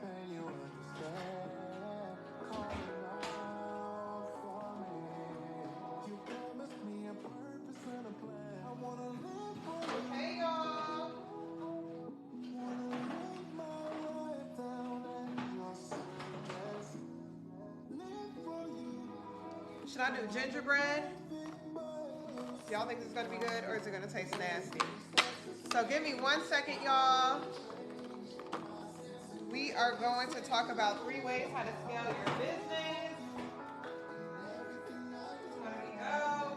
Hey, y'all. Should I do gingerbread? Y'all think this is gonna be good or is it gonna taste nasty? So give me 1 second, y'all. We are going to talk about 3 ways how to scale your business. Here we go.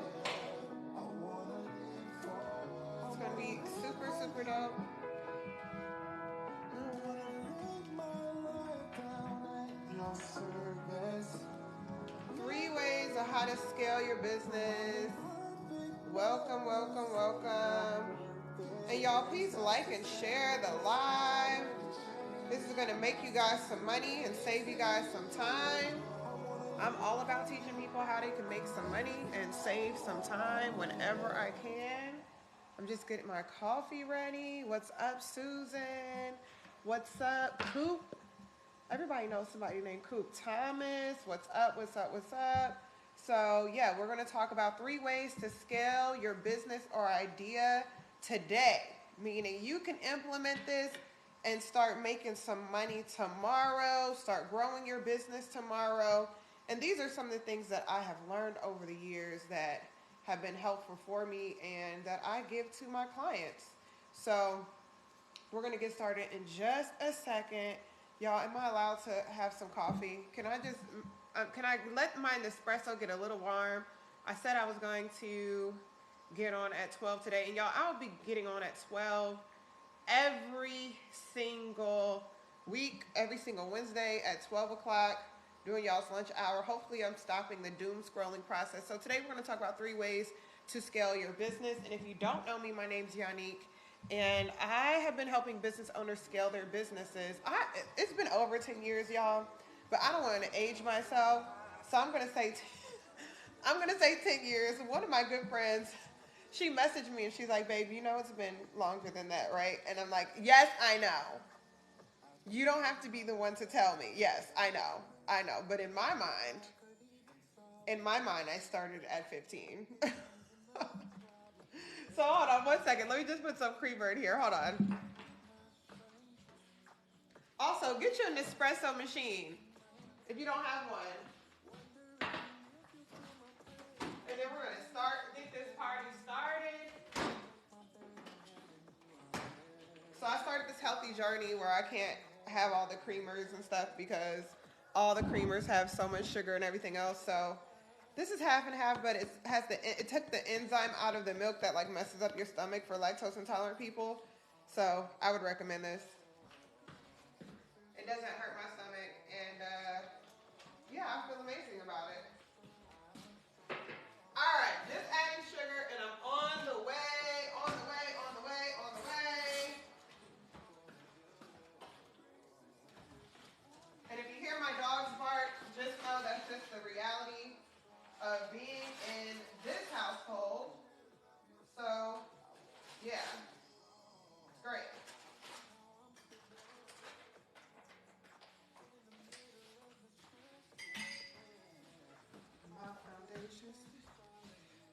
It's gonna be super, super dope. 3 ways of how to scale your business. Welcome, welcome, welcome. And y'all, please like and share the live. This is going to make you guys some money and save you guys some time. I'm all about teaching people how they can make some money and save some time whenever I can. I'm just getting my coffee ready. What's up, Susan? What's up, Coop? Everybody knows somebody named Coop. Thomas, what's up, what's up, what's up? So yeah, we're going to talk about 3 ways to scale your business or idea today, meaning you can implement this and start making some money tomorrow, start growing your business tomorrow. And these are some of the things that I have learned over the years that have been helpful for me and that I give to my clients. So we're going to get started in just a second. Y'all, am I allowed to have some coffee? Can I let my Nespresso get a little warm? I said I was going to get on at 12 today. And y'all, I'll be getting on at 12 every single week, every single Wednesday at 12 o'clock during y'all's lunch hour. Hopefully I'm stopping the doom scrolling process. So today we're going to talk about 3 ways to scale your business. And if you don't know me, my name's Yannick. And I have been helping business owners scale their businesses. It's been over 10 years, y'all, but I don't want to age myself. So I'm going to say 10 years. One of my good friends, she messaged me and she's like, babe, you know it's been longer than that, right? And I'm like, yes, I know. You don't have to be the one to tell me. Yes, I know. But in my mind, I started at 15. So hold on 1 second. Let me just put some creamer in here. Hold on. Also, get you an espresso machine if you don't have one. And then we're going to get this party started. So I started this healthy journey where I can't have all the creamers and stuff because all the creamers have so much sugar and everything else. So this is half and half, but it took the enzyme out of the milk that like messes up your stomach for lactose intolerant people. So I would recommend this. It doesn't hurt my stomach, and yeah, I feel amazing about it. All right, just adding sugar, and I'm on the way. And if you hear my dogs bark, just know that's just the reality of being in this household. So, yeah, it's great.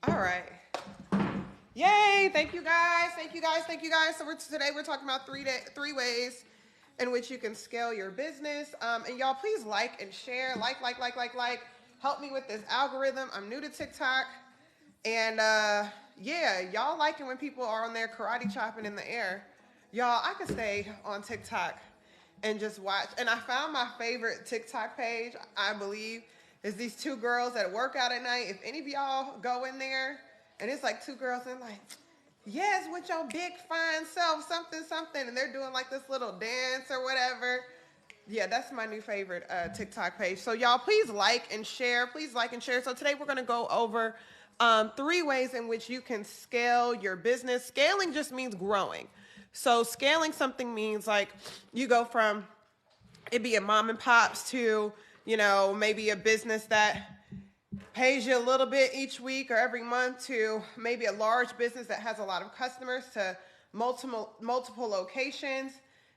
All right. Yay! Thank you guys. So today we're talking about 3 ways in which you can scale your business. And y'all, please like and share. Like. Help me with this algorithm. I'm new to TikTok. And yeah, y'all like it when people are on there karate chopping in the air. Y'all, I could stay on TikTok and just watch. And I found my favorite TikTok page, I believe, is these 2 girls that work out at night. If any of y'all go in there, and it's like 2 girls and like, yes, with your big fine self, something, and they're doing like this little dance or whatever. Yeah, that's my new favorite TikTok page. So y'all, please like and share. So today we're going to go over 3 ways in which you can scale your business. Scaling just means growing. So scaling something means like you go from it be a mom and pops to, maybe a business that pays you a little bit each week or every month to maybe a large business that has a lot of customers to multiple locations.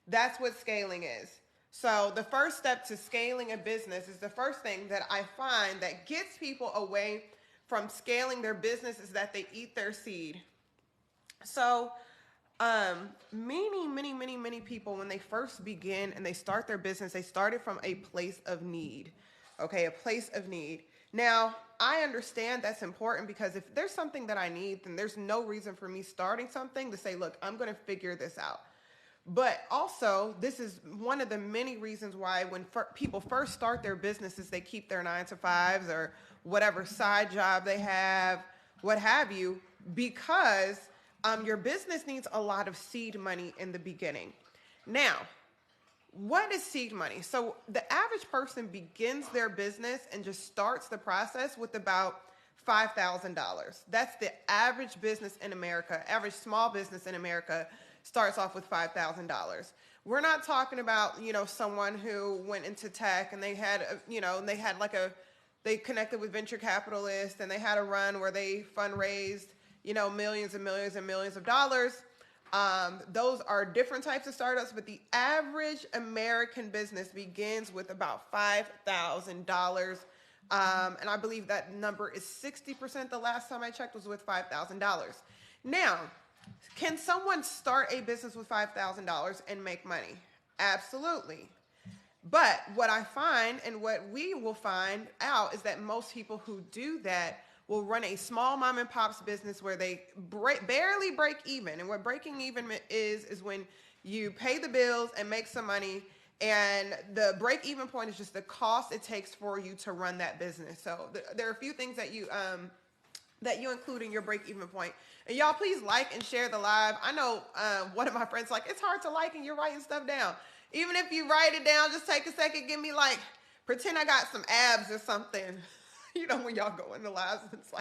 That's what scaling is. So the first step to scaling a business is the first thing that I find that gets people away from scaling their business is that they eat their seed. So many people, when they first begin and they start their business, they started from a place of need. Okay, a place of need. Now, I understand that's important because if there's something that I need, then there's no reason for me starting something to say, look, I'm going to figure this out. But also, this is one of the many reasons why when people first start their businesses, they keep their 9 to 5s or whatever side job they have, what have you, because your business needs a lot of seed money in the beginning. Now, what is seed money? So the average person begins their business and just starts the process with about $5,000. That's the average business in America. Average small business in America starts off with $5,000. We're not talking about, someone who went into tech and they had, they connected with venture capitalists and they had a run where they fundraised, millions and millions and millions of dollars. Those are different types of startups, but the average American business begins with about $5,000. And I believe that number is 60%. The last time I checked was with $5,000. Now, can someone start a business with $5,000 and make money? Absolutely. But what I find and what we will find out is that most people who do that will run a small mom and pop's business where they barely break even. And what breaking even is when you pay the bills and make some money, and the break even point is just the cost it takes for you to run that business. So there are a few things that you include in your break even point. And y'all, please like and share the live. I know one of my friends it's hard to like and you're writing stuff down. Even if you write it down, just take a second, give me pretend I got some abs or something. When y'all go in the lives, it's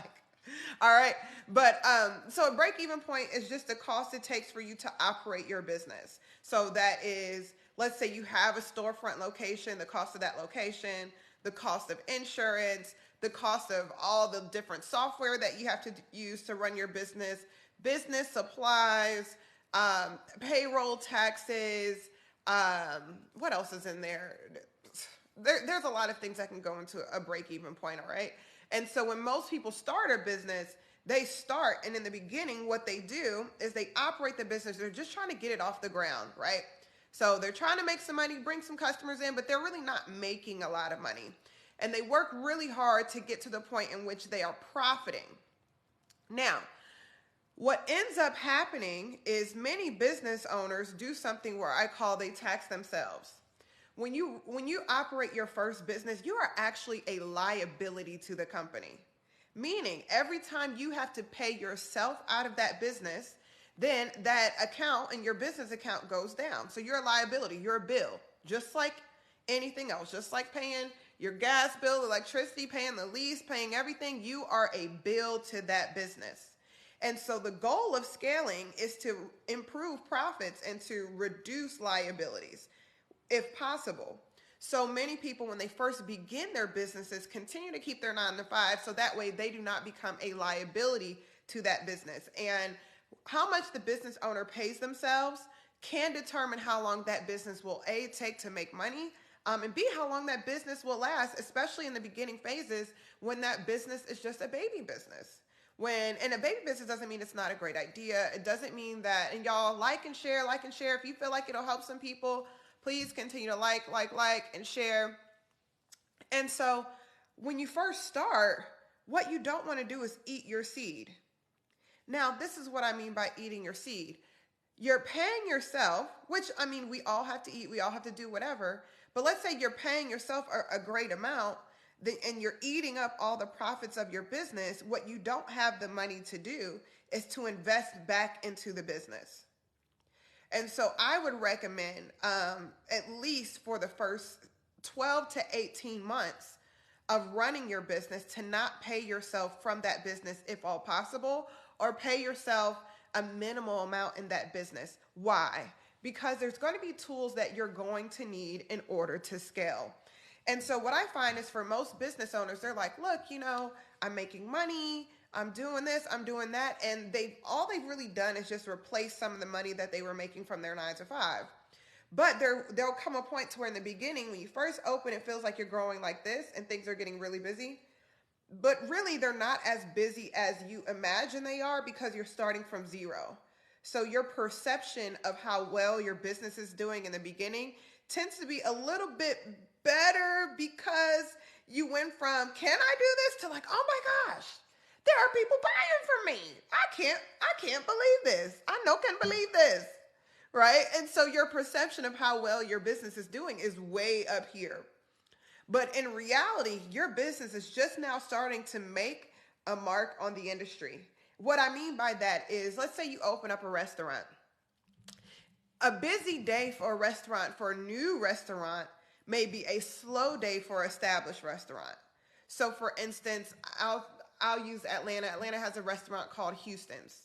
all right. But so a break-even point is just the cost it takes for you to operate your business. So that is, let's say you have a storefront location, the cost of that location, the cost of insurance, the cost of all the different software that you have to use to run your business supplies, payroll, taxes. What else is in there? There's a lot of things that can go into a break-even point, all right? And so when most people start a business, they start, and in the beginning, what they do is they operate the business. They're just trying to get it off the ground, right? So they're trying to make some money, bring some customers in, but they're really not making a lot of money. And they work really hard to get to the point in which they are profiting. Now, what ends up happening is many business owners do something where I call they tax themselves. When you operate your first business, you are actually a liability to the company. Meaning every time you have to pay yourself out of that business, then that account and your business account goes down. So you're a liability, you're a bill, just like anything else, just like paying your gas bill, electricity, paying the lease, paying everything. You are a bill to that business. And so the goal of scaling is to improve profits and to reduce liabilities, if possible. So many people, when they first begin their businesses, continue to keep their 9 to 5 so that way they do not become a liability to that business. And how much the business owner pays themselves can determine how long that business will A, take to make money, and B, how long that business will last, especially in the beginning phases when that business is just a baby business. And a baby business doesn't mean it's not a great idea. It doesn't mean that, and y'all like and share. If you feel like it'll help some people, please continue to like, and share. And so when you first start, what you don't want to do is eat your seed. Now, this is what I mean by eating your seed. You're paying yourself, which, we all have to eat. We all have to do whatever. But let's say you're paying yourself a great amount and you're eating up all the profits of your business. What you don't have the money to do is to invest back into the business. And so I would recommend, at least for the first 12 to 18 months of running your business, to not pay yourself from that business if all possible, or pay yourself a minimal amount in that business. Why? Because there's going to be tools that you're going to need in order to scale. And so what I find is for most business owners, they're like, look, I'm making money, I'm doing this, I'm doing that. And all they've really done is just replace some of the money that they were making from their 9 to 5. But there'll come a point to where in the beginning, when you first open, it feels like you're growing like this and things are getting really busy. But really, they're not as busy as you imagine they are because you're starting from zero. So your perception of how well your business is doing in the beginning tends to be a little bit better because you went from, can I do this, to like, oh my gosh, there are people buying from me. I can't believe this. I can't believe this. Right? And so your perception of how well your business is doing is way up here. But in reality, your business is just now starting to make a mark on the industry. What I mean by that is, let's say you open up a restaurant. A busy day for a restaurant, for a new restaurant, may be a slow day for an established restaurant. So for instance, I'll use Atlanta. Atlanta has a restaurant called Houston's.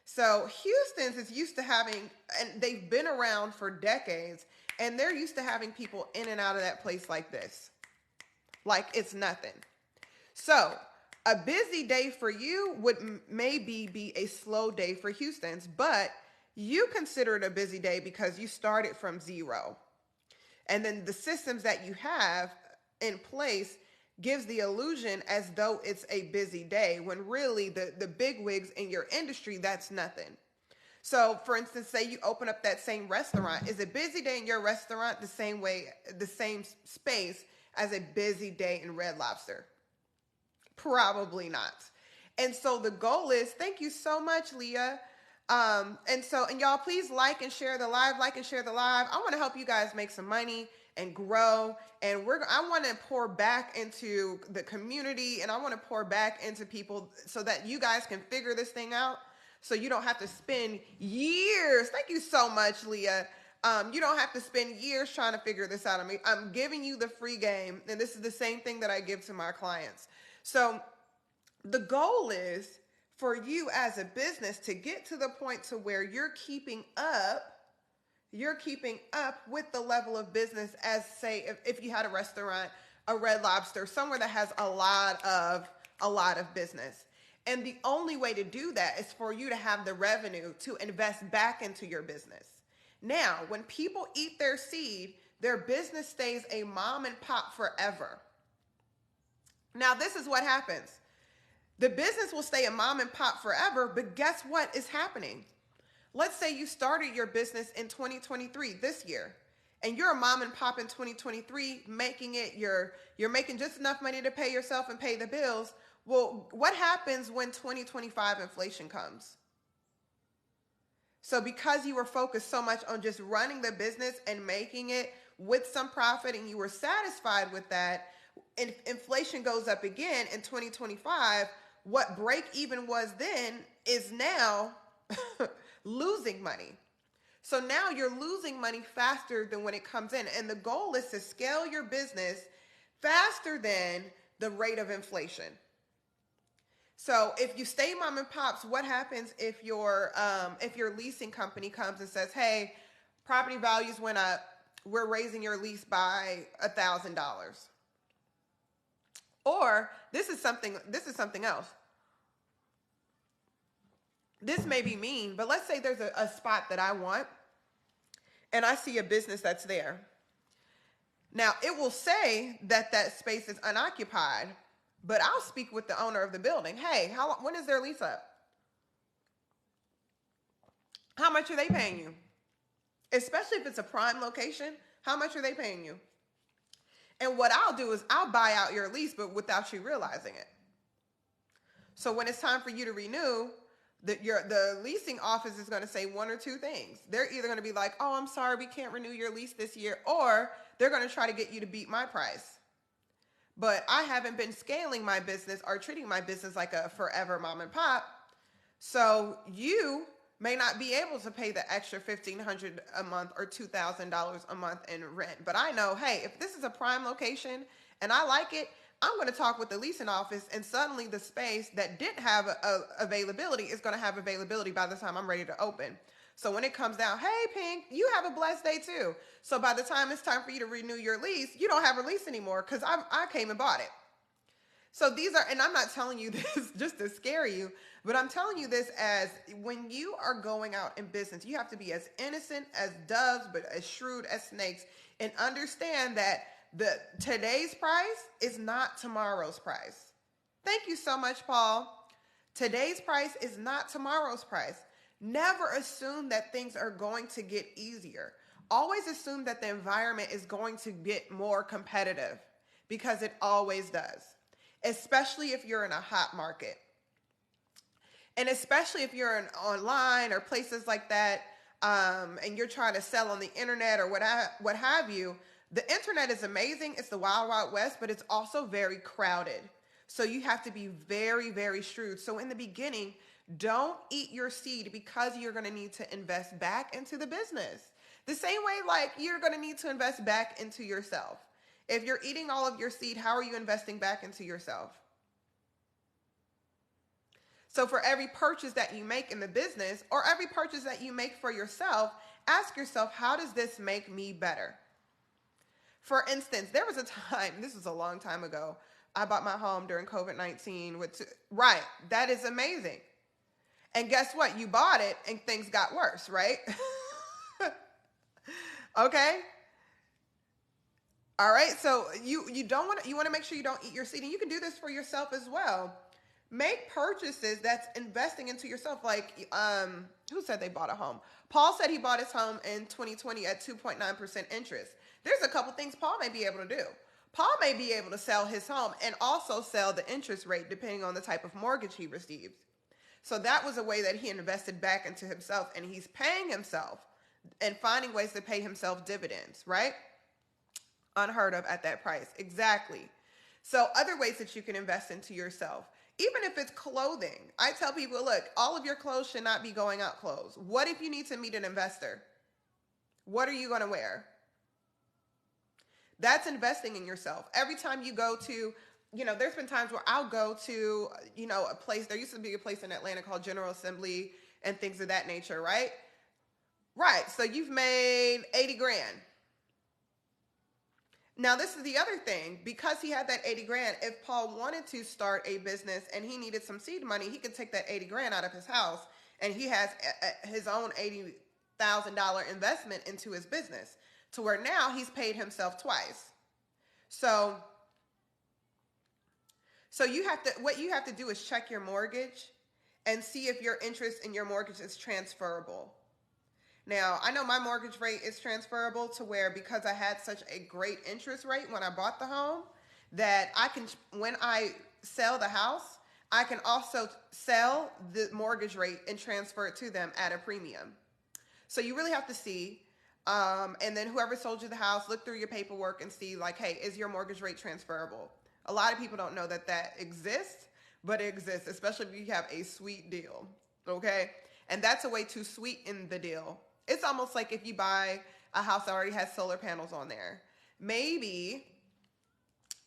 So Houston's is used to having, and they've been around for decades, and they're used to having people in and out of that place like this. Like it's nothing. So a busy day for you would maybe be a slow day for Houston's, but you consider it a busy day because you started from zero. And then the systems that you have in place gives the illusion as though it's a busy day when really the big wigs in your industry, that's nothing. So for instance, say you open up that same restaurant. Is a busy day in your restaurant the same way, the same space as a busy day in Red Lobster? Probably not. And so the goal is, thank you so much, Leah. And y'all, please like and share the live, I want to help you guys make some money and grow. And I want to pour back into the community, and I want to pour back into people so that you guys can figure this thing out. So you don't have to spend years. Thank you so much, Leah. You don't have to spend years trying to figure this out. I mean, I'm giving you the free game, and this is the same thing that I give to my clients. So the goal is for you as a business to get to the point to where you're keeping up with the level of business as, say, if you had a restaurant, a Red Lobster, somewhere that has a lot of business. And the only way to do that is for you to have the revenue to invest back into your business. Now, when people eat their seed, their business stays a mom and pop forever. Now, this is what happens. The business will stay a mom and pop forever, but guess what is happening? Let's say you started your business in 2023, this year, and you're a mom and pop in 2023, you're making just enough money to pay yourself and pay the bills. Well, what happens when 2025 inflation comes? So because you were focused so much on just running the business and making it with some profit, and you were satisfied with that, and inflation goes up again in 2025, what break even was then is now losing money. So now you're losing money faster than when it comes in. And the goal is to scale your business faster than the rate of inflation. So if you stay mom and pops, what happens if your leasing company comes and says, hey, property values went up, we're raising your lease by $1,000. Or this is something else. This may be mean, but let's say there's a spot that I want and I see a business that's there. Now, it will say that that space is unoccupied, but I'll speak with the owner of the building. Hey, when is their lease up? How much are they paying you? Especially if it's a prime location, how much are they paying you? And what I'll do is I'll buy out your lease, but without you realizing it. So when it's time for you to renew, the leasing office is going to say one or two things. They're either going to be like, oh, I'm sorry, we can't renew your lease this year, or they're going to try to get you to beat my price. But I haven't been scaling my business or treating my business like a forever mom and pop. So you may not be able to pay the extra $1,500 a month or $2,000 a month in rent. But I know, hey, if this is a prime location and I like it, I'm going to talk with the leasing office, and suddenly the space that didn't have availability is going to have availability by the time I'm ready to open. So when it comes down, hey, Pink, you have a blessed day too. So by the time it's time for you to renew your lease, you don't have a lease anymore because I came and bought it. So these are, and I'm not telling you this just to scare you, but I'm telling you this as when you are going out in business, you have to be as innocent as doves, but as shrewd as snakes, and understand that the today's price is not tomorrow's price. Thank you so much, Paul. Today's price is not tomorrow's price. Never assume that things are going to get easier. Always assume that the environment is going to get more competitive because it always does, especially if you're in a hot market. And especially if you're in online or places like that, and you're trying to sell on the internet or what have you, the internet is amazing. It's the wild, wild west, but it's also very crowded. So you have to be very, very shrewd. So in the beginning, don't eat your seed because you're going to need to invest back into the business. The same way, like, you're going to need to invest back into yourself. If you're eating all of your seed, how are you investing back into yourself? So for every purchase that you make in the business or every purchase that you make for yourself, ask yourself, how does this make me better? For instance, there was a time, this was a long time ago, I bought my home during COVID-19 right, that is amazing. And guess what? You bought it and things got worse, right? Okay? All right, so you don't want to, you want to make sure you don't eat your seed, and you can do this for yourself as well. Make purchases that's investing into yourself. Like, who said they bought a home? Paul said he bought his home in 2020 at 2.9% interest. There's a couple things Paul may be able to do. Paul may be able to sell his home and also sell the interest rate depending on the type of mortgage he receives. So that was a way that he invested back into himself, and he's paying himself and finding ways to pay himself dividends, right? Unheard of at that price. Exactly. So other ways that you can invest into yourself, even if it's clothing. I tell people, look, all of your clothes should not be going out clothes. What if you need to meet an investor? What are you going to wear? That's investing in yourself. Every time you go to, there's been times where I'll go to, a place. There used to be a place in Atlanta called General Assembly and things of that nature, right? Right. So you've made 80 grand. Now, this is the other thing. Because he had that 80 grand, if Paul wanted to start a business and he needed some seed money, he could take that 80 grand out of his house, and he has his own $80,000 investment into his business, to where now he's paid himself twice. So what you have to do is check your mortgage and see if your interest in your mortgage is transferable. Now, I know my mortgage rate is transferable to where, because I had such a great interest rate when I bought the home, that I can, when I sell the house, I can also sell the mortgage rate and transfer it to them at a premium. So you really have to see, and then whoever sold you the house, look through your paperwork and see, like, hey, is your mortgage rate transferable? A lot of people don't know that that exists, but it exists, especially if you have a sweet deal, okay? And that's a way to sweeten the deal. It's almost like if you buy a house that already has solar panels on there. Maybe,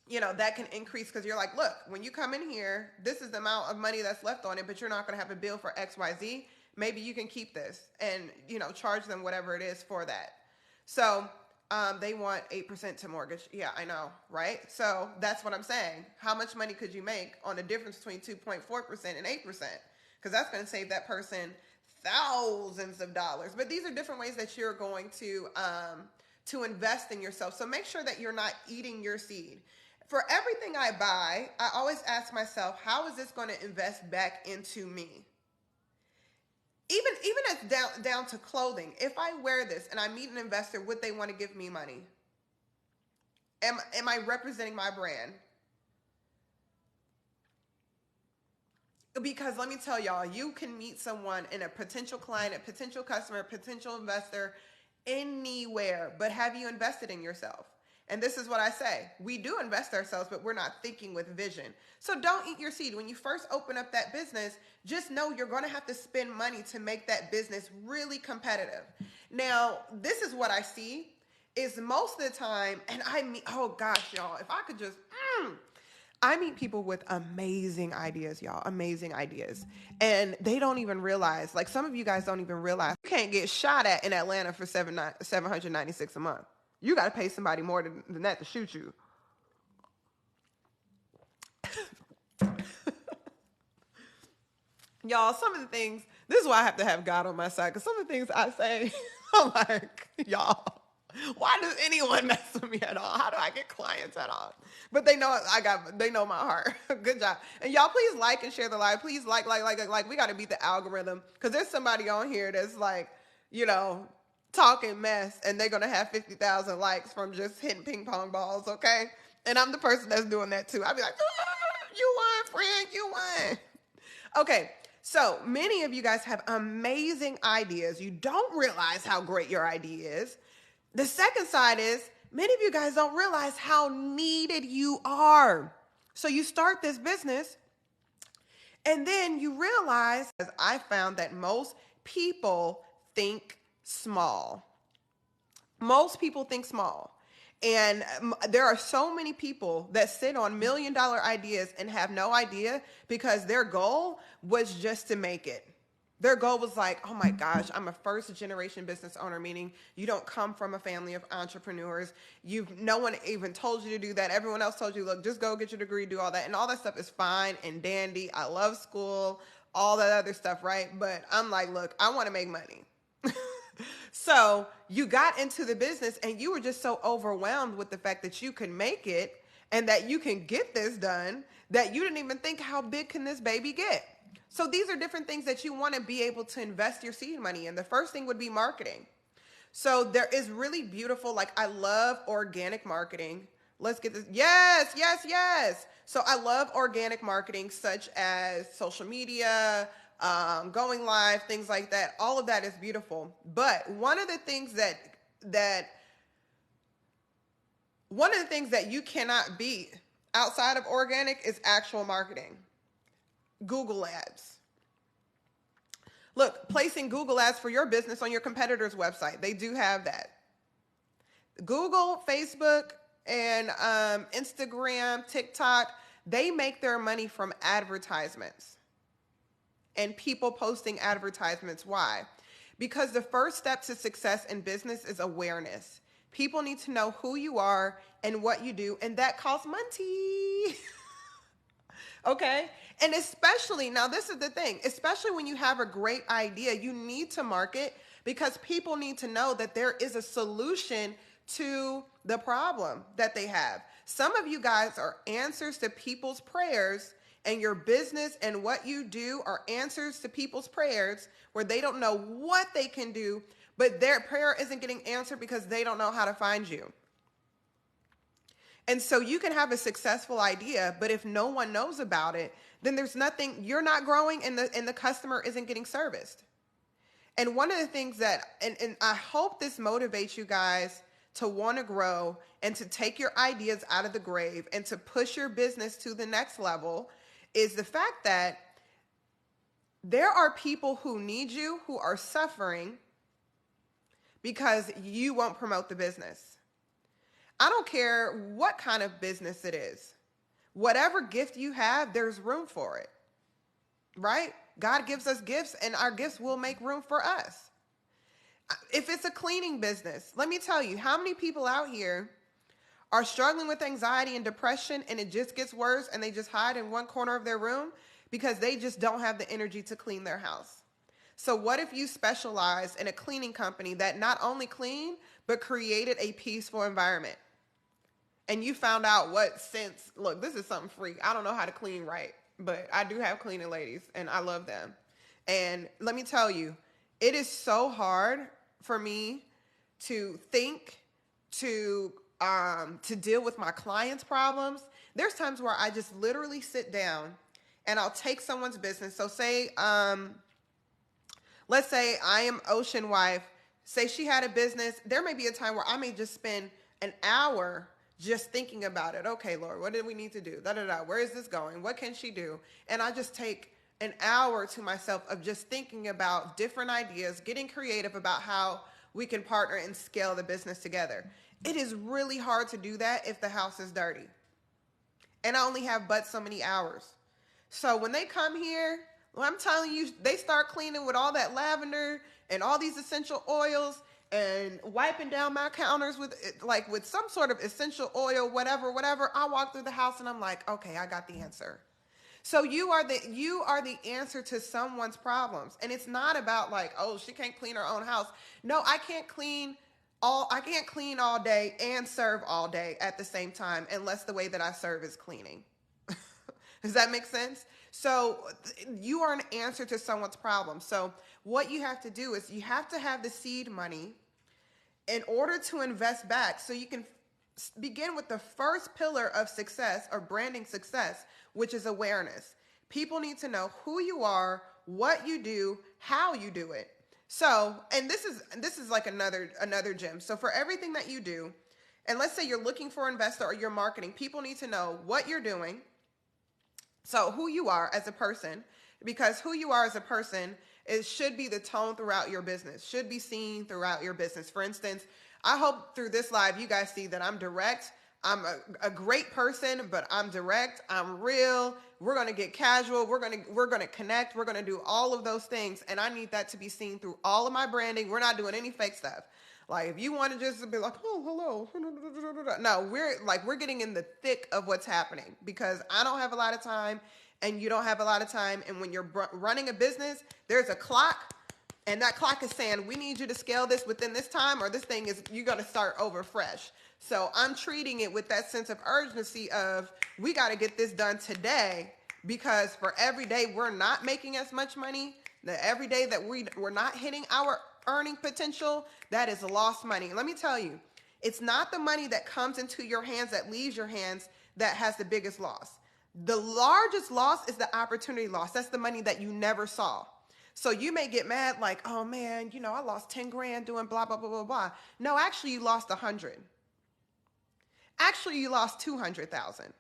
that can increase because you're like, look, when you come in here, this is the amount of money that's left on it, but you're not going to have a bill for X, Y, Z. Maybe you can keep this and, charge them whatever it is for that. So they want 8% to mortgage. Yeah, I know, right? So that's what I'm saying. How much money could you make on the difference between 2.4% and 8%? Because that's going to save that person thousands of dollars. But these are different ways that you're going to invest in yourself. So make sure that you're not eating your seed. For everything I buy, I always ask myself, how is this going to invest back into me? Even as down to clothing. If I wear this and I meet an investor, would they want to give me money? Am I representing my brand? Because let me tell y'all, you can meet someone, in a potential client, a potential customer, a potential investor, anywhere, but have you invested in yourself? And this is what I say. We do invest ourselves, but we're not thinking with vision. So don't eat your seed. When you first open up that business, just know you're going to have to spend money to make that business really competitive. Now, this is what I see is most of the time, and I mean, oh gosh, y'all, if I could just, I meet people with amazing ideas, y'all, amazing ideas. And they don't even realize, like some of you guys don't even realize, you can't get shot at in Atlanta for $796 a month. You got to pay somebody more than that to shoot you. Y'all, some of the things, this is why I have to have God on my side, because some of the things I say, I'm like, y'all, why does anyone mess with me at all? How do I get clients at all? But they know they know my heart. Good job. And y'all, please like and share the live. Please like. We got to beat the algorithm, because there's somebody on here that's like, you know, talking mess, and they're going to have 50,000 likes from just hitting ping pong balls, okay? And I'm the person that's doing that too. I'd be like, you won, friend, you won. Okay, so many of you guys have amazing ideas. You don't realize how great your idea is. The second side is many of you guys don't realize how needed you are. So you start this business and then you realize, as I found, that most people think small. Most people think small. And there are so many people that sit on $1 million ideas and have no idea, because their goal was just to make it. Their goal was like, oh my gosh, I'm a first generation business owner, meaning you don't come from a family of entrepreneurs. No one even told you to do that. Everyone else told you, look, just go get your degree, do all that. And all that stuff is fine and dandy. I love school, all that other stuff, right? But I'm like, look, I want to make money. So you got into the business and you were just so overwhelmed with the fact that you can make it and that you can get this done that you didn't even think, how big can this baby get? So these are different things that you want to be able to invest your seed money in. The first thing would be marketing. So there is really beautiful, like, I love organic marketing. Let's get this. Yes, yes, yes. So I love organic marketing, such as social media, going live, things like that. All of that is beautiful. But one of the things that you cannot beat outside of organic is actual marketing. Google ads. Look, placing Google ads for your business on your competitor's website. They do have that. Google, Facebook, and Instagram, TikTok, they make their money from advertisements and people posting advertisements. Why? Because the first step to success in business is awareness. People need to know who you are and what you do, and that costs money. Okay? And especially, now this is the thing, especially when you have a great idea, you need to market, because people need to know that there is a solution to the problem that they have. Some of you guys are answers to people's prayers, and your business and what you do are answers to people's prayers where they don't know what they can do, but their prayer isn't getting answered because they don't know how to find you. And so you can have a successful idea, but if no one knows about it, then there's nothing, you're not growing, and the customer isn't getting serviced. And one of the things that, and I hope this motivates you guys to want to grow and to take your ideas out of the grave and to push your business to the next level, is the fact that there are people who need you, who are suffering because you won't promote the business. I don't care what kind of business it is. Whatever gift you have, there's room for it, right? God gives us gifts, and our gifts will make room for us. If it's a cleaning business, let me tell you, how many people out here are struggling with anxiety and depression, and it just gets worse, and they just hide in one corner of their room because they just don't have the energy to clean their house. So what if you specialize in a cleaning company that not only cleaned, but created a peaceful environment? And you found out what scents, look, this is something free. I don't know how to clean right, but I do have cleaning ladies, and I love them. And let me tell you, it is so hard for me to think, to deal with my clients' problems. There's times where I just literally sit down and I'll take someone's business. So say, let's say I am Ocean Wife. Say she had a business. There may be a time where I may just spend an hour just thinking about it. Okay, Lord, what do we need to do? Where is this going? What can she do? And I just take an hour to myself of just thinking about different ideas, getting creative about how we can partner and scale the business together. It is really hard to do that if the house is dirty. And I only have but so many hours. So when they come here, well, I'm telling you, they start cleaning with all that lavender and all these essential oils and wiping down my counters with some sort of essential oil, whatever. I walk through the house and I'm like, okay, I got the answer. So you are the answer to someone's problems. And it's not about like, oh, she can't clean her own house. No, I can't clean all day and serve all day at the same time unless the way that I serve is cleaning. Does that make sense? So you are an answer to someone's problem. So what you have to do is you have to have the seed money in order to invest back so you can begin with the first pillar of success or branding success, which is awareness. People need to know who you are, what you do, how you do it. So, and this is like another gem. So for everything that you do, and let's say you're looking for an investor or you're marketing, people need to know what you're doing. So who you are as a person, because who you are as a person should be the tone throughout your business, should be seen throughout your business. For instance, I hope through this live, you guys see that I'm direct. I'm a great person, but I'm direct. I'm real. We're going to get casual. We're going to connect. We're going to do all of those things. And I need that to be seen through all of my branding. We're not doing any fake stuff. Like if you want to just be like, oh, hello. No, we're getting in the thick of what's happening because I don't have a lot of time and you don't have a lot of time. And when you're running a business, there's a clock. And that clock is saying, we need you to scale this within this time or this thing is, you're going to start over fresh. So I'm treating it with that sense of urgency of, we got to get this done today because for every day we're not making as much money, that every day that we're not hitting our earning potential, that is lost money. Let me tell you, it's not the money that comes into your hands, that leaves your hands, that has the biggest loss. The largest loss is the opportunity loss. That's the money that you never saw. So you may get mad like, oh man, I lost 10 grand doing blah, blah, blah, blah, blah. No, actually you lost 100. Actually you lost 200,000.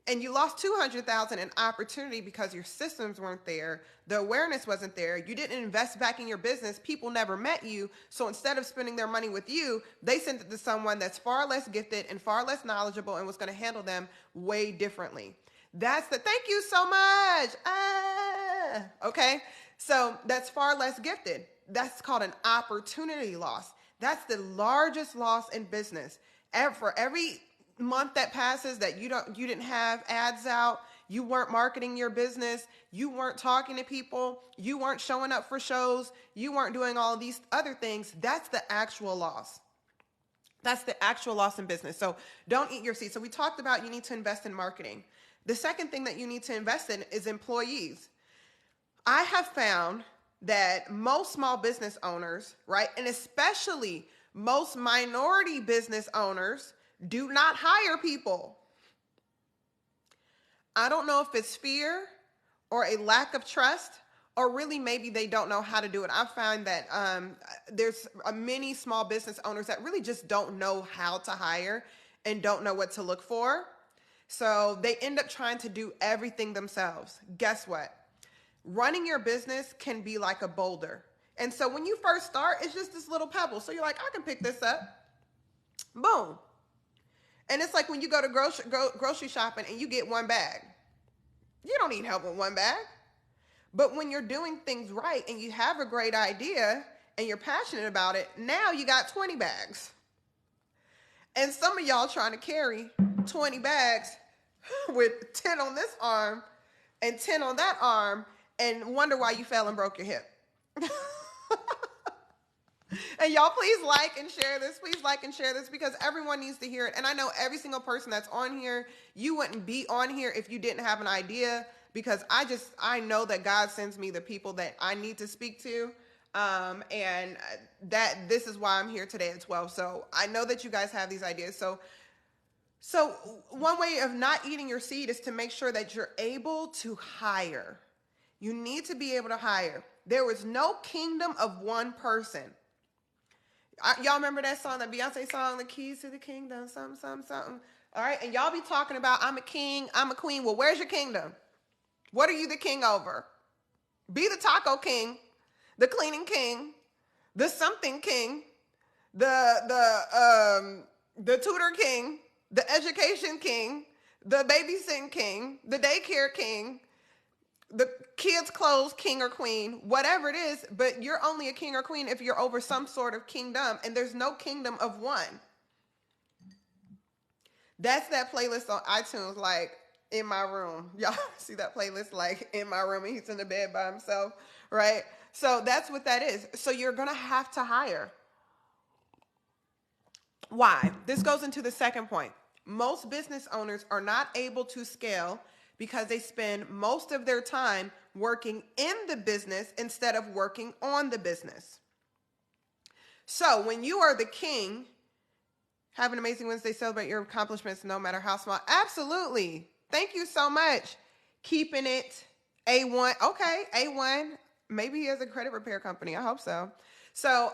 And you lost 200,000 in opportunity because your systems weren't there. The awareness wasn't there. You didn't invest back in your business. People never met you. So instead of spending their money with you, they sent it to someone that's far less gifted and far less knowledgeable and was going to handle them way differently. Thank you so much. Okay. So that's far less gifted. That's called an opportunity loss. That's the largest loss in business. For every month that passes that you didn't have ads out, you weren't marketing your business, you weren't talking to people, you weren't showing up for shows, you weren't doing all of these other things, that's the actual loss. That's the actual loss in business. So don't eat your seeds. So we talked about you need to invest in marketing. The second thing that you need to invest in is employees. I have found that most small business owners, right, and especially most minority business owners do not hire people. I don't know if it's fear or a lack of trust, or really maybe they don't know how to do it. I find that there's many small business owners that really just don't know how to hire and don't know what to look for. So they end up trying to do everything themselves. Guess what? Running your business can be like a boulder. And so when you first start, it's just this little pebble. So you're like, I can pick this up. Boom. And it's like when you go to grocery shopping and you get one bag. You don't need help with one bag. But when you're doing things right and you have a great idea and you're passionate about it, now you got 20 bags. And some of y'all trying to carry 20 bags with 10 on this arm and 10 on that arm and wonder why you fell and broke your hip. And y'all please like and share this. Please like and share this because everyone needs to hear it. And I know every single person that's on here, you wouldn't be on here if you didn't have an idea because I know that God sends me the people that I need to speak to. And that this is why I'm here today at 12. So I know that you guys have these ideas. So one way of not eating your seed is to make sure that you're able to hire. You need to be able to hire. There was no kingdom of one person. Y'all remember that song, that Beyonce song, The Keys to the Kingdom, something. All right. And y'all be talking about, I'm a king, I'm a queen. Well, where's your kingdom? What are you the king over? Be the taco king, the cleaning king, the something king, the tutor king, the education king, the babysitting king, the daycare king, the kids' clothes king or queen, whatever it is, but you're only a king or queen if you're over some sort of kingdom, and there's no kingdom of one. That's that playlist on iTunes, like, in my room. Y'all see that playlist, like in my room, and he's in the bed by himself, right? So that's what that is. So you're going to have to hire. Why? This goes into the second point. Most business owners are not able to scale because they spend most of their time working in the business instead of working on the business. So when you are the king, have an amazing Wednesday, celebrate your accomplishments no matter how small. Absolutely. Thank you so much. Keeping it A1. Okay, A1. Maybe he has a credit repair company. I hope so. So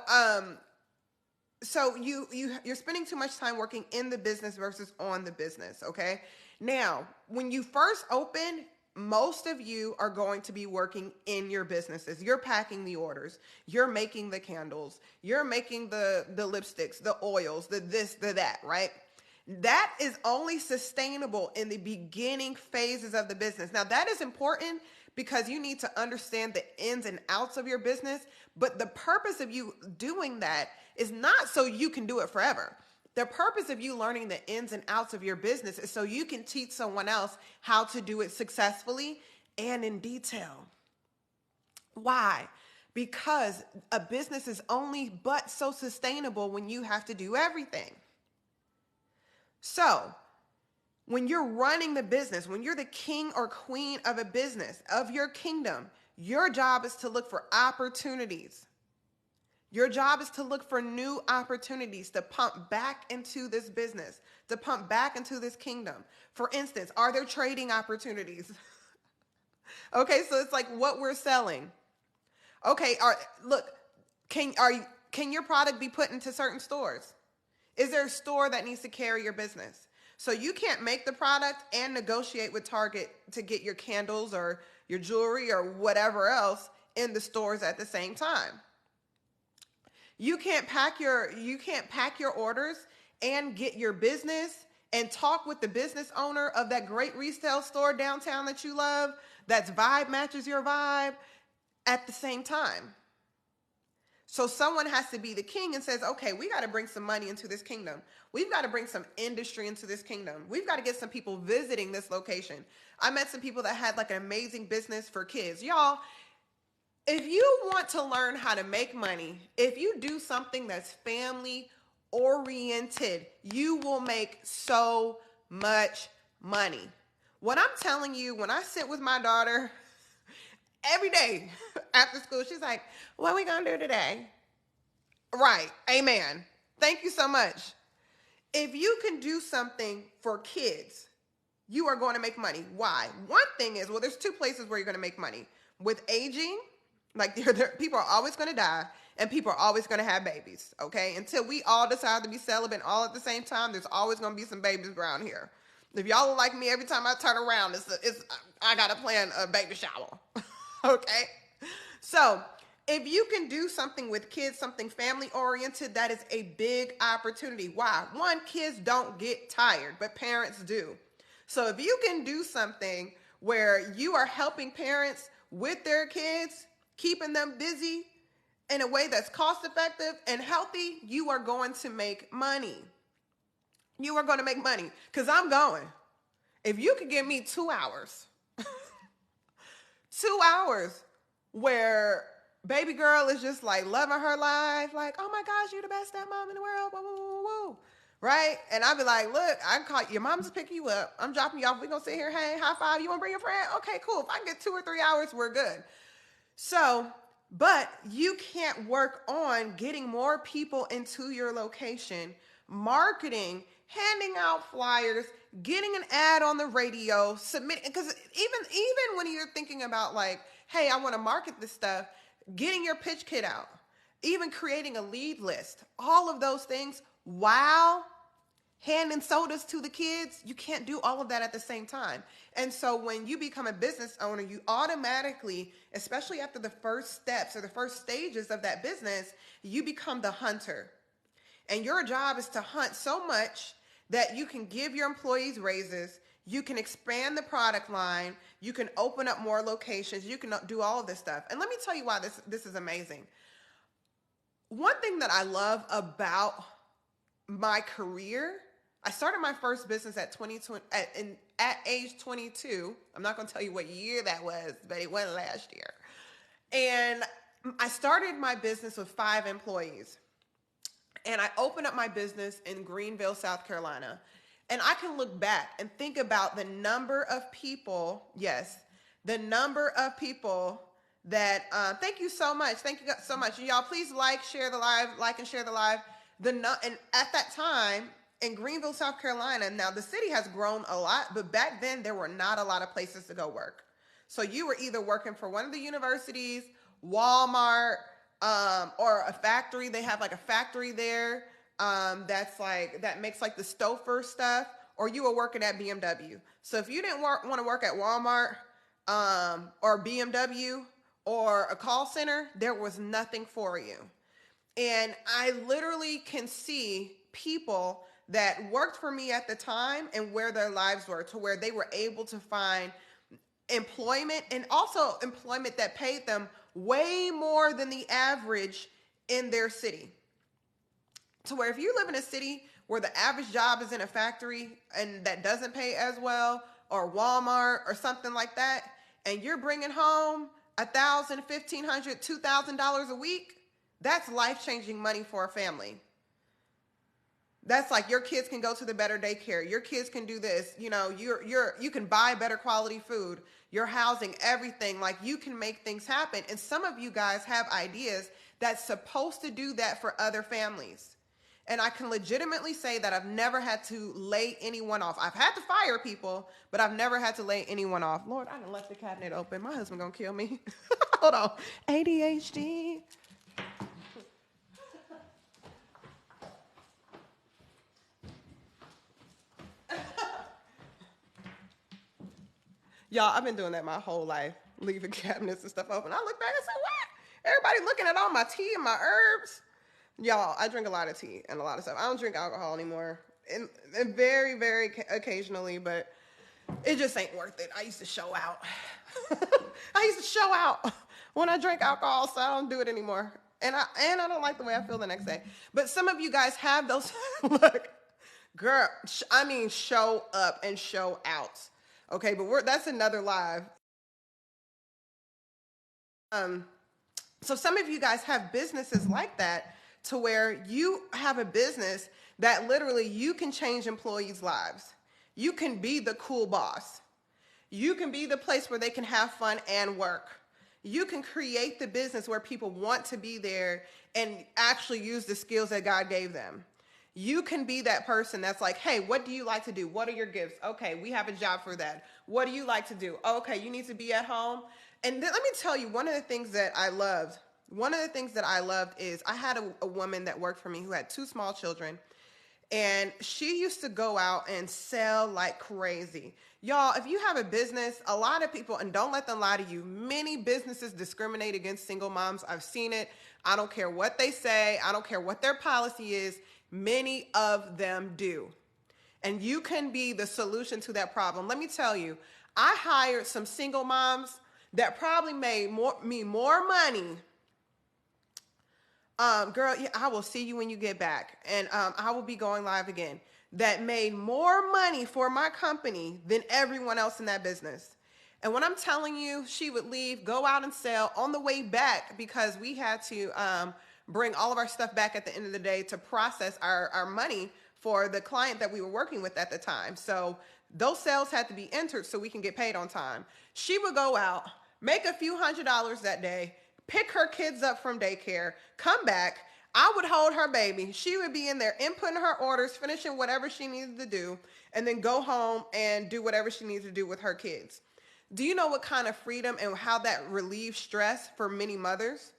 you're spending too much time working in the business versus on the business, okay? Now, when you first open, most of you are going to be working in your businesses. You're packing the orders. You're making the candles. You're making the lipsticks, the oils, the this, the that, right? That is only sustainable in the beginning phases of the business. Now, that is important because you need to understand the ins and outs of your business. But the purpose of you doing that is not so you can do it forever. The purpose of you learning the ins and outs of your business is so you can teach someone else how to do it successfully and in detail. Why? Because a business is only but so sustainable when you have to do everything. So, when you're running the business, when you're the king or queen of a business, of your kingdom, your job is to look for opportunities. Your job is to look for new opportunities to pump back into this business, to pump back into this kingdom. For instance, are there trading opportunities? Okay, so it's like what we're selling. Okay, can your product be put into certain stores? Is there a store that needs to carry your business? So you can't make the product and negotiate with Target to get your candles or your jewelry or whatever else in the stores at the same time. You can't pack your orders and get your business and talk with the business owner of that great resale store downtown that you love, that's vibe matches your vibe at the same time. So someone has to be the king and says, okay, we got to bring some money into this kingdom. We've got to bring some industry into this kingdom. We've got to get some people visiting this location. I met some people that had like an amazing business for kids. Y'all, if you want to learn how to make money, if you do something that's family oriented, you will make so much money. What I'm telling you, when I sit with my daughter every day after school, she's like, what are we going to do today? Right. Amen. Thank you so much. If you can do something for kids, you are going to make money. Why? One thing is, well, there's two places where you're going to make money. With aging, like people are always going to die and people are always going to have babies, okay? Until we all decide to be celibate all at the same time, there's always going to be some babies around here. If y'all are like me, every time I turn around, I got to plan a baby shower, okay? So if you can do something with kids, something family oriented, that is a big opportunity. Why? One, kids don't get tired, but parents do. So if you can do something where you are helping parents with their kids, keeping them busy in a way that's cost effective and healthy, you are going to make money. You are going to make money because I'm going. If you could give me 2 hours, 2 hours where baby girl is just like loving her life, like, oh my gosh, you're the best stepmom in the world, woo, woo, woo, woo. Right? And I'd be like, look, I call your mom's picking you up. I'm dropping you off. We're going to sit here, hey, high five. You want to bring your friend? Okay, cool. If I can get 2 or 3 hours, we're good. So, but you can't work on getting more people into your location, marketing, handing out flyers, getting an ad on the radio, submitting, because even when you're thinking about like, hey, I want to market this stuff, getting your pitch kit out, even creating a lead list, all of those things, while handing sodas to the kids, you can't do all of that at the same time. And so when you become a business owner, you automatically, especially after the first steps or the first stages of that business, you become the hunter. And your job is to hunt so much that you can give your employees raises, you can expand the product line, you can open up more locations, you can do all of this stuff. And let me tell you why this is amazing. One thing that I love about my career, I started my first business at at age 22. I'm not going to tell you what year that was, but it wasn't last year. And I started my business with 5 employees. And I opened up my business in Greenville, South Carolina. And I can look back and think about the number of people, yes, the number of people that, thank you so much. Thank you so much. Y'all, please share the live, like and share the live. And at that time in Greenville, South Carolina, now the city has grown a lot, but back then there were not a lot of places to go work. So you were either working for one of the universities, Walmart, or a factory. They have like a factory there that makes like the Stouffer stuff, or you were working at BMW. So if you didn't want to work at Walmart or BMW or a call center, there was nothing for you. And I literally can see people that worked for me at the time and where their lives were, to where they were able to find employment, and also employment that paid them way more than the average in their city. To where if you live in a city where the average job is in a factory and that doesn't pay as well, or Walmart or something like that, and you're bringing home $1,000, $1,500, $2,000 a week, that's life-changing money for a family. That's like your kids can go to the better daycare. Your kids can do this. You know, you can buy better quality food. Your housing, everything. Like, you can make things happen. And some of you guys have ideas that's supposed to do that for other families. And I can legitimately say that I've never had to lay anyone off. I've had to fire people, but I've never had to lay anyone off. Lord, I done left the cabinet open. My husband gonna kill me. Hold on. ADHD. Y'all, I've been doing that my whole life, leaving cabinets and stuff open. I look back and say, what? Everybody looking at all my tea and my herbs. Y'all, I drink a lot of tea and a lot of stuff. I don't drink alcohol anymore. And very, very occasionally, but it just ain't worth it. I used to show out. I used to show out when I drank alcohol, so I don't do it anymore. And I don't like the way I feel the next day. But some of you guys have those, look, girl, I mean, show up and show out. Okay, but that's another live. So some of you guys have businesses like that, to where you have a business that literally you can change employees' lives. You can be the cool boss. You can be the place where they can have fun and work. You can create the business where people want to be there and actually use the skills that God gave them. You can be that person that's like, hey, what do you like to do? What are your gifts? Okay, we have a job for that. What do you like to do? Okay, you need to be at home. And then let me tell you, one of the things that I loved is I had a woman that worked for me who had 2 small children. And she used to go out and sell like crazy. Y'all, if you have a business, a lot of people, and don't let them lie to you, many businesses discriminate against single moms. I've seen it. I don't care what they say. I don't care what their policy is. Many of them do. And you can be the solution to that problem. Let me tell you, I hired some single moms that probably made me more money. Girl, I will see you when you get back. And I will be going live again. That made more money for my company than everyone else in that business. And when I'm telling you, she would leave, go out and sell on the way back, because we had to bring all of our stuff back at the end of the day to process our money for the client that we were working with at the time. So those sales had to be entered so we can get paid on time. She would go out, make a few $100s that day, pick her kids up from daycare, come back. I would hold her baby. She would be in there inputting her orders, finishing whatever she needed to do, and then go home and do whatever she needs to do with her kids. Do you know what kind of freedom and how that relieves stress for many mothers?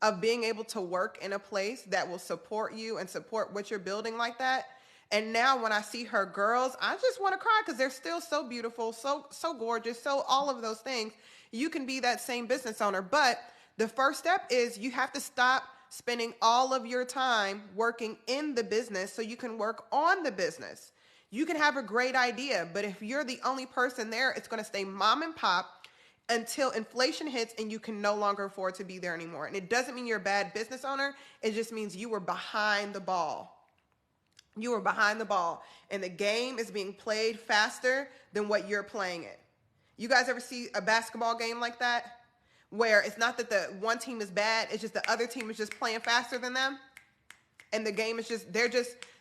Of being able to work in a place that will support you and support what you're building like that. And now when I see her girls, I just want to cry, because they're still so beautiful, so gorgeous, so all of those things. You can be that same business owner. But the first step is you have to stop spending all of your time working in the business so you can work on the business. You can have a great idea, but if you're the only person there, it's going to stay mom and pop until inflation hits and you can no longer afford to be there anymore. And it doesn't mean you're a bad business owner. It just means you were behind the ball. You are behind the ball, and the game is being played faster than what you're playing it. You guys ever see a basketball game like that? Where it's not that the one team is bad, it's just the other team is just playing faster than them. And the game is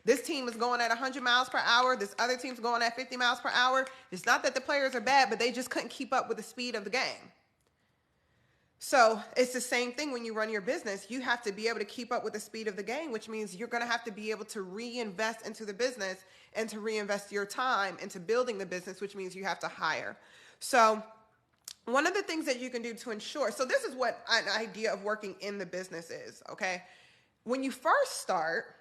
this team is going at 100 miles per hour. This other team's going at 50 miles per hour. It's not that the players are bad, but they just couldn't keep up with the speed of the game. So it's the same thing when you run your business. You have to be able to keep up with the speed of the game, which means you're going to have to be able to reinvest into the business and to reinvest your time into building the business, which means you have to hire. So one of the things that you can do to ensure, so this is what an idea of working in the business is, okay? When you first start,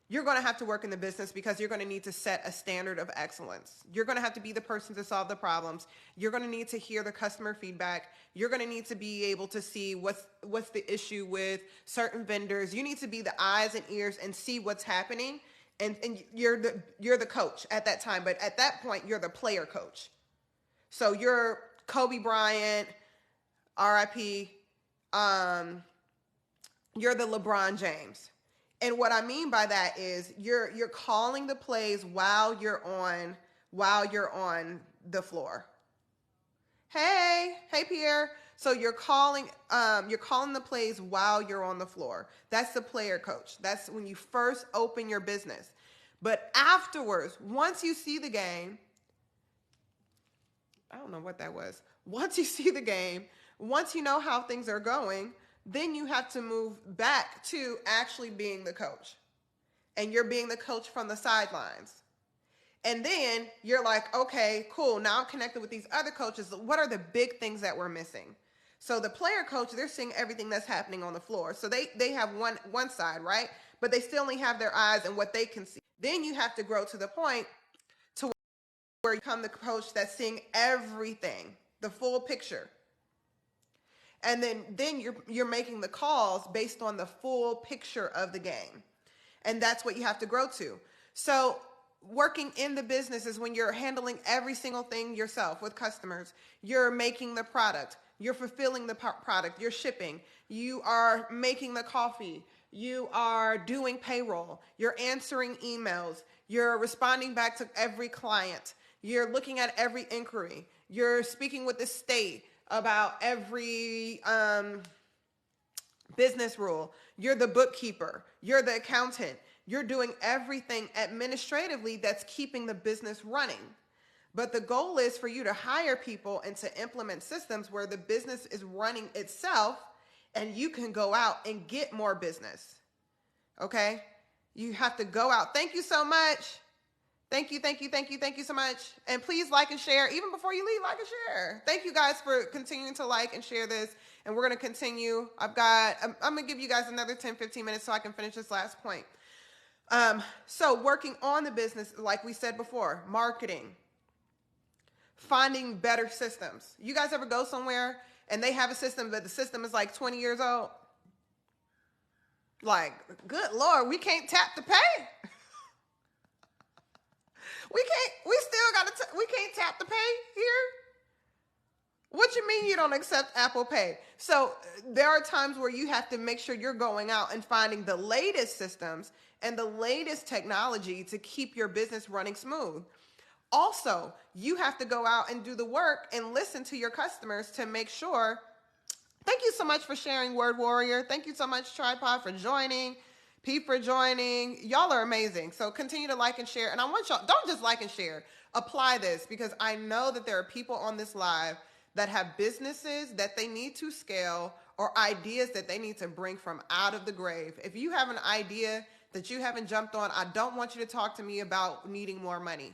you're going to have to work in the business because you're going to need to set a standard of excellence. You're going to have to be the person to solve the problems. You're going to need to hear the customer feedback. You're going to need to be able to see what's the issue with certain vendors. You need to be the eyes and ears and see what's happening. And you're the coach at that time. But at that point, you're the player coach. So you're Kobe Bryant, RIP. You're the LeBron James. And what I mean by that is you're calling the plays while you're on the floor. Hey Pierre. So you're calling the plays while you're on the floor. That's the player coach. That's when you first open your business. But afterwards, once you see the game, I don't know what that was. Once you see the game, once you know how things are going, then you have to move back to actually being the coach. And you're being the coach from the sidelines. And then you're like, okay, cool. Now I'm connected with these other coaches. What are the big things that we're missing? So the player coach, they're seeing everything that's happening on the floor. So they have one side, right? But they still only have their eyes and what they can see. Then you have to grow to the point to where you become the coach that's seeing everything, the full picture. And then you're making the calls based on the full picture of the game. And that's what you have to grow to. So working in the business is when you're handling every single thing yourself with customers. You're making the product. You're fulfilling the product. You're shipping. You are making the coffee. You are doing payroll. You're answering emails. You're responding back to every client. You're looking at every inquiry. You're speaking with the state about every business rule. You're the bookkeeper. You're the accountant. You're doing everything administratively that's keeping the business running. But the goal is for you to hire people and to implement systems where the business is running itself and you can go out and get more business. Okay? You have to go out. Thank you so much. Thank you so much. And please like and share. Even before you leave, like and share. Thank you guys for continuing to like and share this. And we're going to continue. I'm going to give you guys another 10, 15 minutes so I can finish this last point. So working on the business, like we said before, marketing, finding better systems. You guys ever go somewhere and they have a system, but the system is like 20 years old? Like, good Lord, we can't tap to pay. We can't tap to pay here. What you mean you don't accept Apple Pay? So there are times where you have to make sure you're going out and finding the latest systems and the latest technology to keep your business running smooth. Also, you have to go out and do the work and listen to your customers to make sure. Thank you so much for sharing, Word Warrior. Thank you so much, Tripod, for joining. Pete for joining. Y'all are amazing. So continue to like and share. And I want y'all, don't just like and share. Apply this, because I know that there are people on this live that have businesses that they need to scale or ideas that they need to bring from out of the grave. If you have an idea that you haven't jumped on, I don't want you to talk to me about needing more money.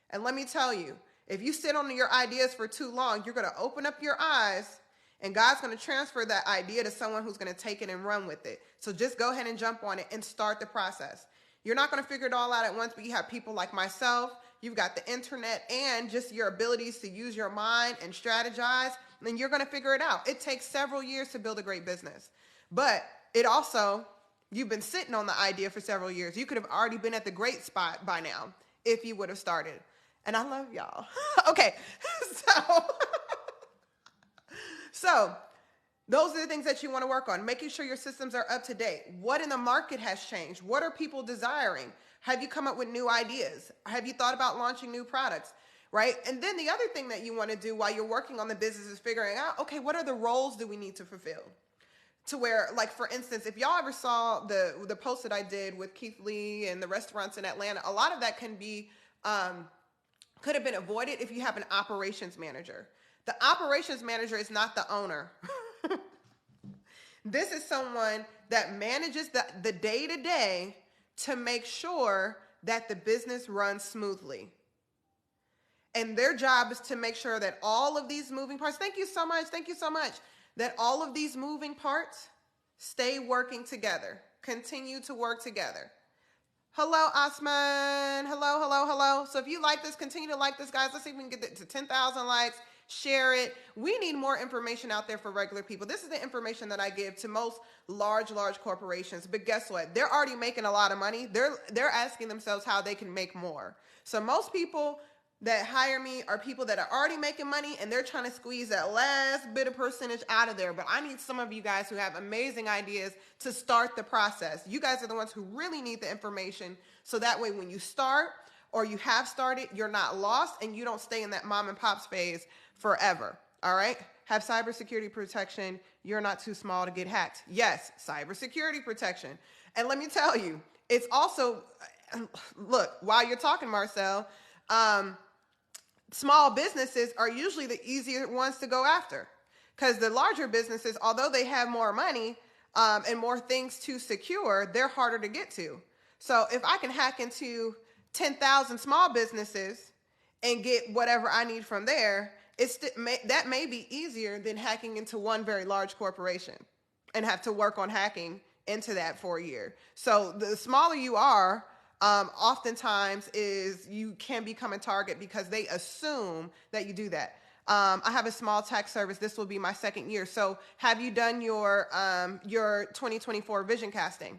And let me tell you, if you sit on your ideas for too long, you're going to open up your eyes and God's going to transfer that idea to someone who's going to take it and run with it. So just go ahead and jump on it and start the process. You're not going to figure it all out at once, but you have people like myself. You've got the internet and just your abilities to use your mind and strategize. Then you're going to figure it out. It takes several years to build a great business. But it also, you've been sitting on the idea for several years. You could have already been at the great spot by now if you would have started. And I love y'all. Okay, so Those are the things that you want to work on. Making sure your systems are up to date. What in the market has changed? What are people desiring? Have you come up with new ideas? Have you thought about launching new products? Right? And then the other thing that you want to do while you're working on the business is figuring out, okay, what are the roles do we need to fulfill? To where, like, for instance, if y'all ever saw the post that I did with Keith Lee and the restaurants in Atlanta, a lot of that can be could have been avoided if you have an operations manager. The operations manager is not the owner. This is someone that manages the day-to-day to make sure that the business runs smoothly. And their job is to make sure that all of these moving parts, thank you so much, that all of these moving parts stay working together, continue to work together. Hello, Osman. Hello. So if you like this, continue to like this, guys. Let's see if we can get it to 10,000 likes. Share it. We need more information out there for regular people. This is the information that I give to most large corporations. But guess what? They're already making a lot of money. They're asking themselves how they can make more. So most people that hire me are people that are already making money and they're trying to squeeze that last bit of percentage out of there. But I need some of you guys who have amazing ideas to start the process. You guys are the ones who really need the information. So that way when you start or you have started, you're not lost and you don't stay in that mom and pops phase forever. All right? Have cybersecurity protection. You're not too small to get hacked. Yes, cybersecurity protection. And let me tell you, it's also, look, while you're talking, Marcel, small businesses are usually the easier ones to go after because the larger businesses, although they have more money and more things to secure, they're harder to get to. So if I can hack into 10,000 small businesses and get whatever I need from there, that may be easier than hacking into one very large corporation and have to work on hacking into that for a year. So the smaller you are, oftentimes is you can become a target because they assume that you do that. I have a small tax service. This will be my second year. So have you done your 2024 vision casting?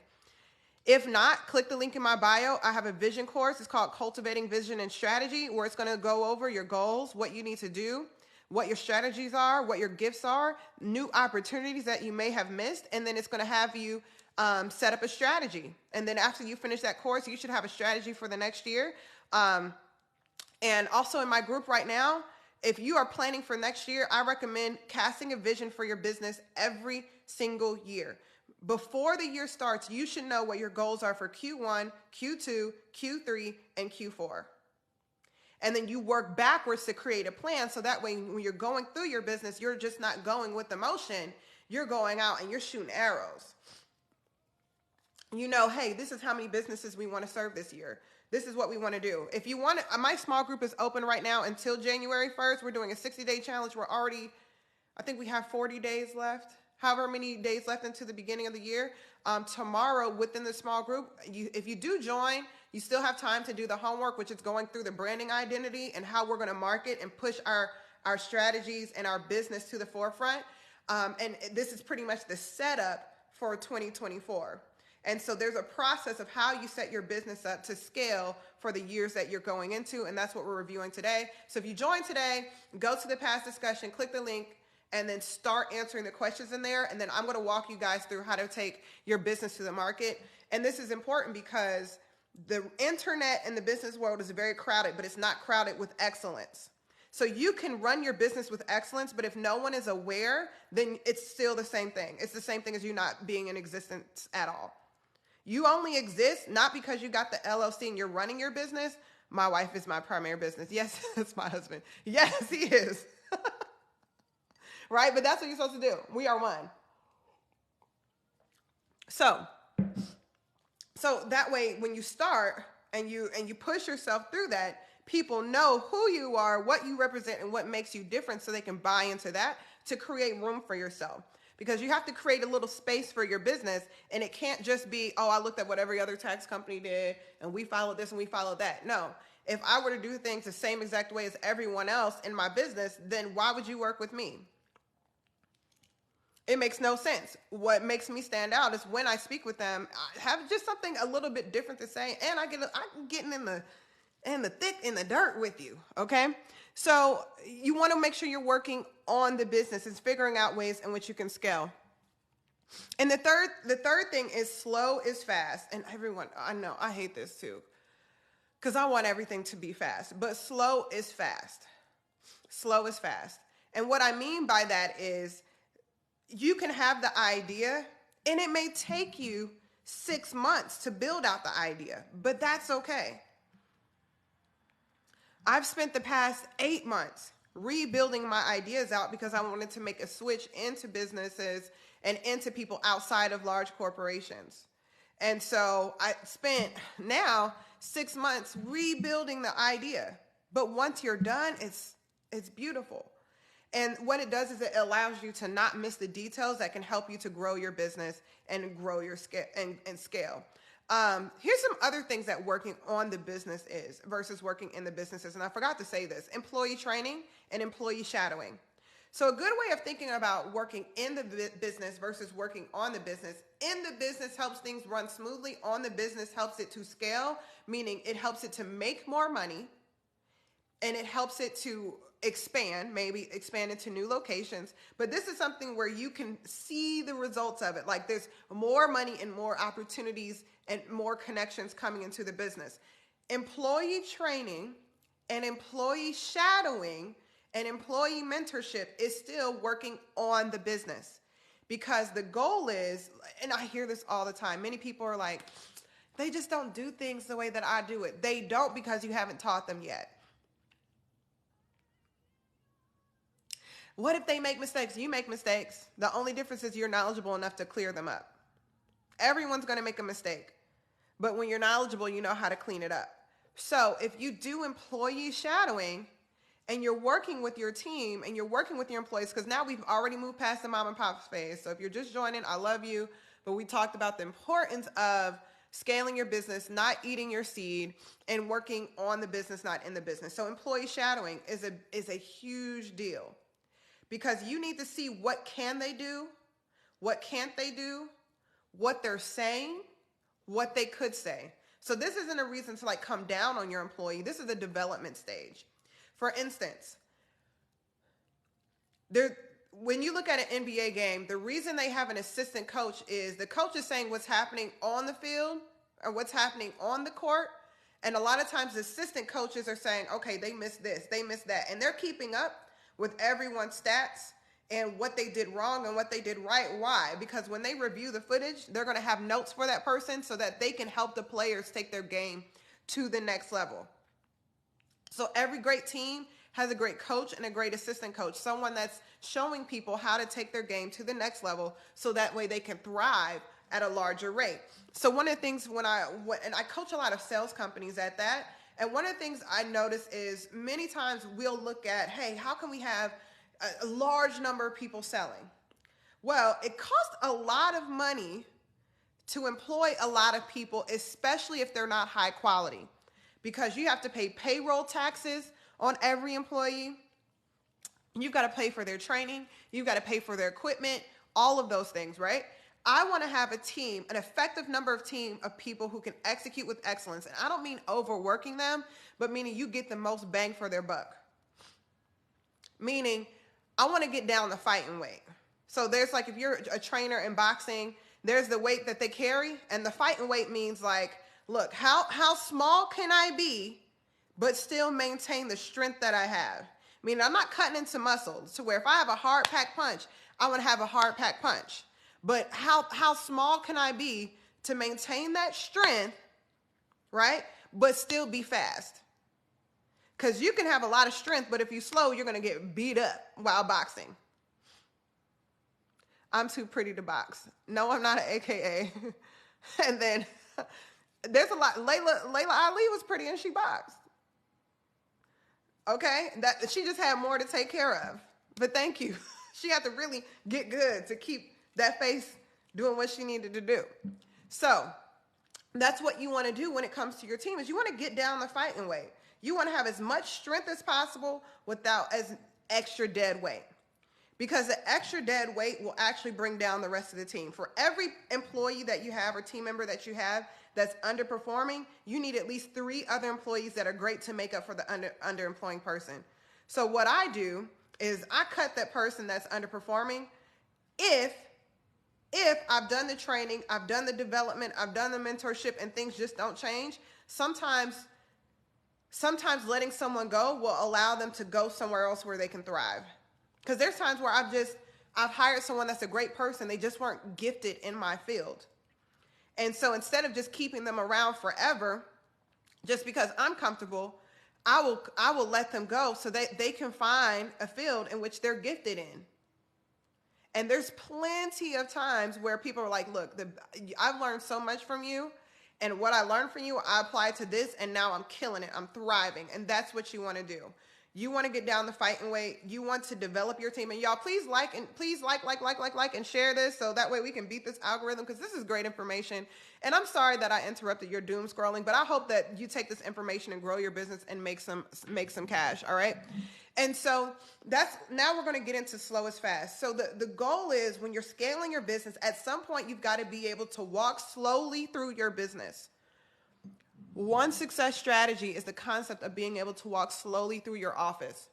If not, click the link in my bio. I have a vision course. It's called Cultivating Vision and Strategy, where it's going to go over your goals, what you need to do, what your strategies are, what your gifts are, new opportunities that you may have missed, and then it's going to have you set up a strategy. And then after you finish that course, you should have a strategy for the next year. And also in my group right now, if you are planning for next year, I recommend casting a vision for your business every single year. Before the year starts, you should know what your goals are for Q1, Q2, Q3, and Q4. And then you work backwards to create a plan so that way when you're going through your business, you're just not going with the motion. You're going out and you're shooting arrows. You know, hey, this is how many businesses we want to serve this year. This is what we want to do. If you want to, my small group is open right now until January 1st. We're doing a 60-day challenge. We're already, I think we have 40 days left. However many days left into the beginning of the year. Tomorrow within the small group, if you do join, you still have time to do the homework, which is going through the branding identity and how we're going to market and push our strategies and our business to the forefront. And this is pretty much the setup for 2024. And so there's a process of how you set your business up to scale for the years that you're going into. And that's what we're reviewing today. So if you join today, go to the past discussion, click the link, and then start answering the questions in there. And then I'm going to walk you guys through how to take your business to the market. And this is important because the internet and the business world is very crowded, but it's not crowded with excellence. So you can run your business with excellence, but if no one is aware, then it's still the same thing. It's the same thing as you not being in existence at all. You only exist not because you got the LLC and you're running your business. My wife is my primary business. Yes, it's my husband. Yes, he is. Right? But that's what you're supposed to do. We are one. So that way, when you start and you push yourself through that, people know who you are, what you represent, and what makes you different so they can buy into that to create room for yourself. Because you have to create a little space for your business, and it can't just be, oh, I looked at what every other tax company did, and we followed this and we followed that. No. If I were to do things the same exact way as everyone else in my business, then why would you work with me? It makes no sense. What makes me stand out is when I speak with them, I have just something a little bit different to say, and I'm getting in the dirt with you, okay? So you want to make sure you're working on the business and figuring out ways in which you can scale. And the third thing is slow is fast. And everyone, I know, I hate this too, because I want everything to be fast, but slow is fast. Slow is fast. And what I mean by that is you can have the idea and it may take you 6 months to build out the idea, but that's okay. I've spent the past 8 months rebuilding my ideas out because I wanted to make a switch into businesses and into people outside of large corporations. And so I spent now 6 months rebuilding the idea. But once you're done, it's beautiful. And what it does is it allows you to not miss the details that can help you to grow your business and grow your scale and scale. Here's some other things that working on the business is versus working in the businesses. And I forgot to say this: employee training and employee shadowing. So a good way of thinking about working in the business versus working on the business: in the business helps things run smoothly. On the business helps it to scale, meaning it helps it to make more money, and it helps it to expand, maybe expand into new locations. But this is something where you can see the results of it. Like there's more money and more opportunities and more connections coming into the business. Employee training and employee shadowing and employee mentorship is still working on the business, because the goal is, and I hear this all the time, many people are like, they just don't do things the way that I do it. They don't, because you haven't taught them yet. What if they make mistakes? You make mistakes. The only difference is you're knowledgeable enough to clear them up. Everyone's going to make a mistake. But when you're knowledgeable, you know how to clean it up. So if you do employee shadowing and you're working with your team and you're working with your employees, because now we've already moved past the mom and pop phase. So if you're just joining, I love you. But we talked about the importance of scaling your business, not eating your seed, and working on the business, not in the business. So employee shadowing is a huge deal, because you need to see what can they do, what can't they do, what they're saying, what they could say. So this isn't a reason to like come down on your employee. This is a development stage. For instance, when you look at an NBA game, the reason they have an assistant coach is the coach is saying what's happening on the field or what's happening on the court. And a lot of times the assistant coaches are saying, okay, they missed this, they missed that. And they're keeping up with everyone's stats and what they did wrong and what they did right. Why? Because when they review the footage, they're going to have notes for that person so that they can help the players take their game to the next level. So every great team has a great coach and a great assistant coach, someone that's showing people how to take their game to the next level so that way they can thrive at a larger rate. So one of the things and I coach a lot of sales companies at that, and one of the things I notice is many times we'll look at, hey, how can we have a large number of people selling? Well, it costs a lot of money to employ a lot of people, especially if they're not high quality, because you have to pay payroll taxes on every employee. You've got to pay for their training. You've got to pay for their equipment, all of those things, right? I want to have a team, an effective number of people who can execute with excellence. And I don't mean overworking them, but meaning you get the most bang for their buck. Meaning, I want to get down the fighting weight. So there's like, if you're a trainer in boxing, there's the weight that they carry, and the fighting weight means like, look, how small can I be, but still maintain the strength that I have? Meaning I'm not cutting into muscle to where if I have a hard pack punch, I want to have a hard pack punch. But how small can I be to maintain that strength, right? But still be fast. Because you can have a lot of strength, but if you're slow, you're going to get beat up while boxing. I'm too pretty to box. No, I'm not an AKA. And then there's a lot. Layla Ali was pretty and she boxed. Okay? That she just had more to take care of. But thank you. She had to really get good to keep that face doing what she needed to do. So that's what you want to do when it comes to your team, is you want to get down the fighting weight. You want to have as much strength as possible without as extra dead weight, because the extra dead weight will actually bring down the rest of the team. For every employee that you have or team member that you have that's underperforming, you need at least 3 other employees that are great to make up for the underemploying person. So what I do is I cut that person that's underperforming if I've done the training, I've done the development, I've done the mentorship, and things just don't change. Sometimes letting someone go will allow them to go somewhere else where they can thrive. Because there's times where I've hired someone that's a great person, they just weren't gifted in my field. And so instead of just keeping them around forever, just because I'm comfortable, I will let them go so that they can find a field in which they're gifted in. And there's plenty of times where people are like, look, I've learned so much from you. And what I learned from you, I applied to this, and now I'm killing it. I'm thriving. And that's what you want to do. You want to get down the fighting weight. You want to develop your team. And y'all, please like and share this so that way we can beat this algorithm, because this is great information. And I'm sorry that I interrupted your doom scrolling, but I hope that you take this information and grow your business and make some cash, all right? And so now we're going to get into slow is fast. So the goal is, when you're scaling your business, at some point you've got to be able to walk slowly through your business. One success strategy is the concept of being able to walk slowly through your office.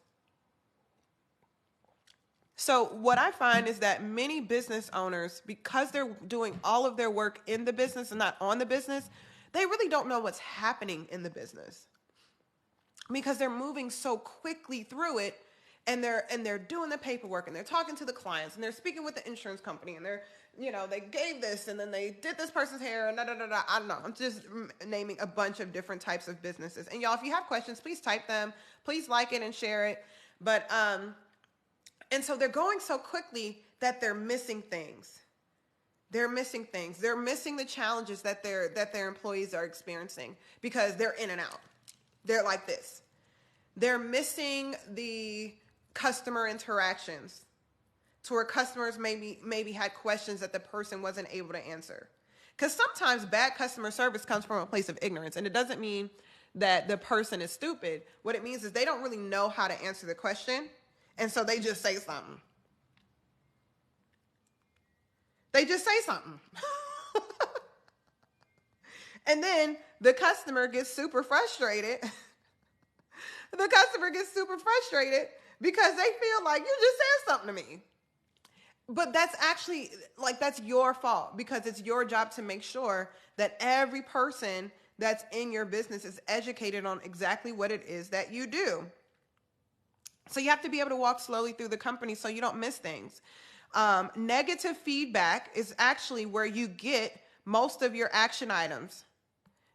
So what I find is that many business owners, because they're doing all of their work in the business and not on the business, they really don't know what's happening in the business, because they're moving so quickly through it, and they're doing the paperwork, and they're talking to the clients, and they're speaking with the insurance company, and they gave this, and then they did this person's hair, and I don't know. I'm just naming a bunch of different types of businesses. And y'all, if you have questions, please type them. Please like it and share it. But and so they're going so quickly that they're missing things. They're missing things. They're missing the challenges that their employees are experiencing, because they're in and out. They're like this. They're missing the customer interactions, to where customers maybe had questions that the person wasn't able to answer. Because sometimes bad customer service comes from a place of ignorance, and it doesn't mean that the person is stupid. What it means is they don't really know how to answer the question, and so they just say something. They just say something. And then the customer gets super frustrated. The customer gets super frustrated because they feel like you just said something to me. But that's actually, that's your fault, because it's your job to make sure that every person that's in your business is educated on exactly what it is that you do. So you have to be able to walk slowly through the company so you don't miss things. Negative feedback is actually where you get most of your action items.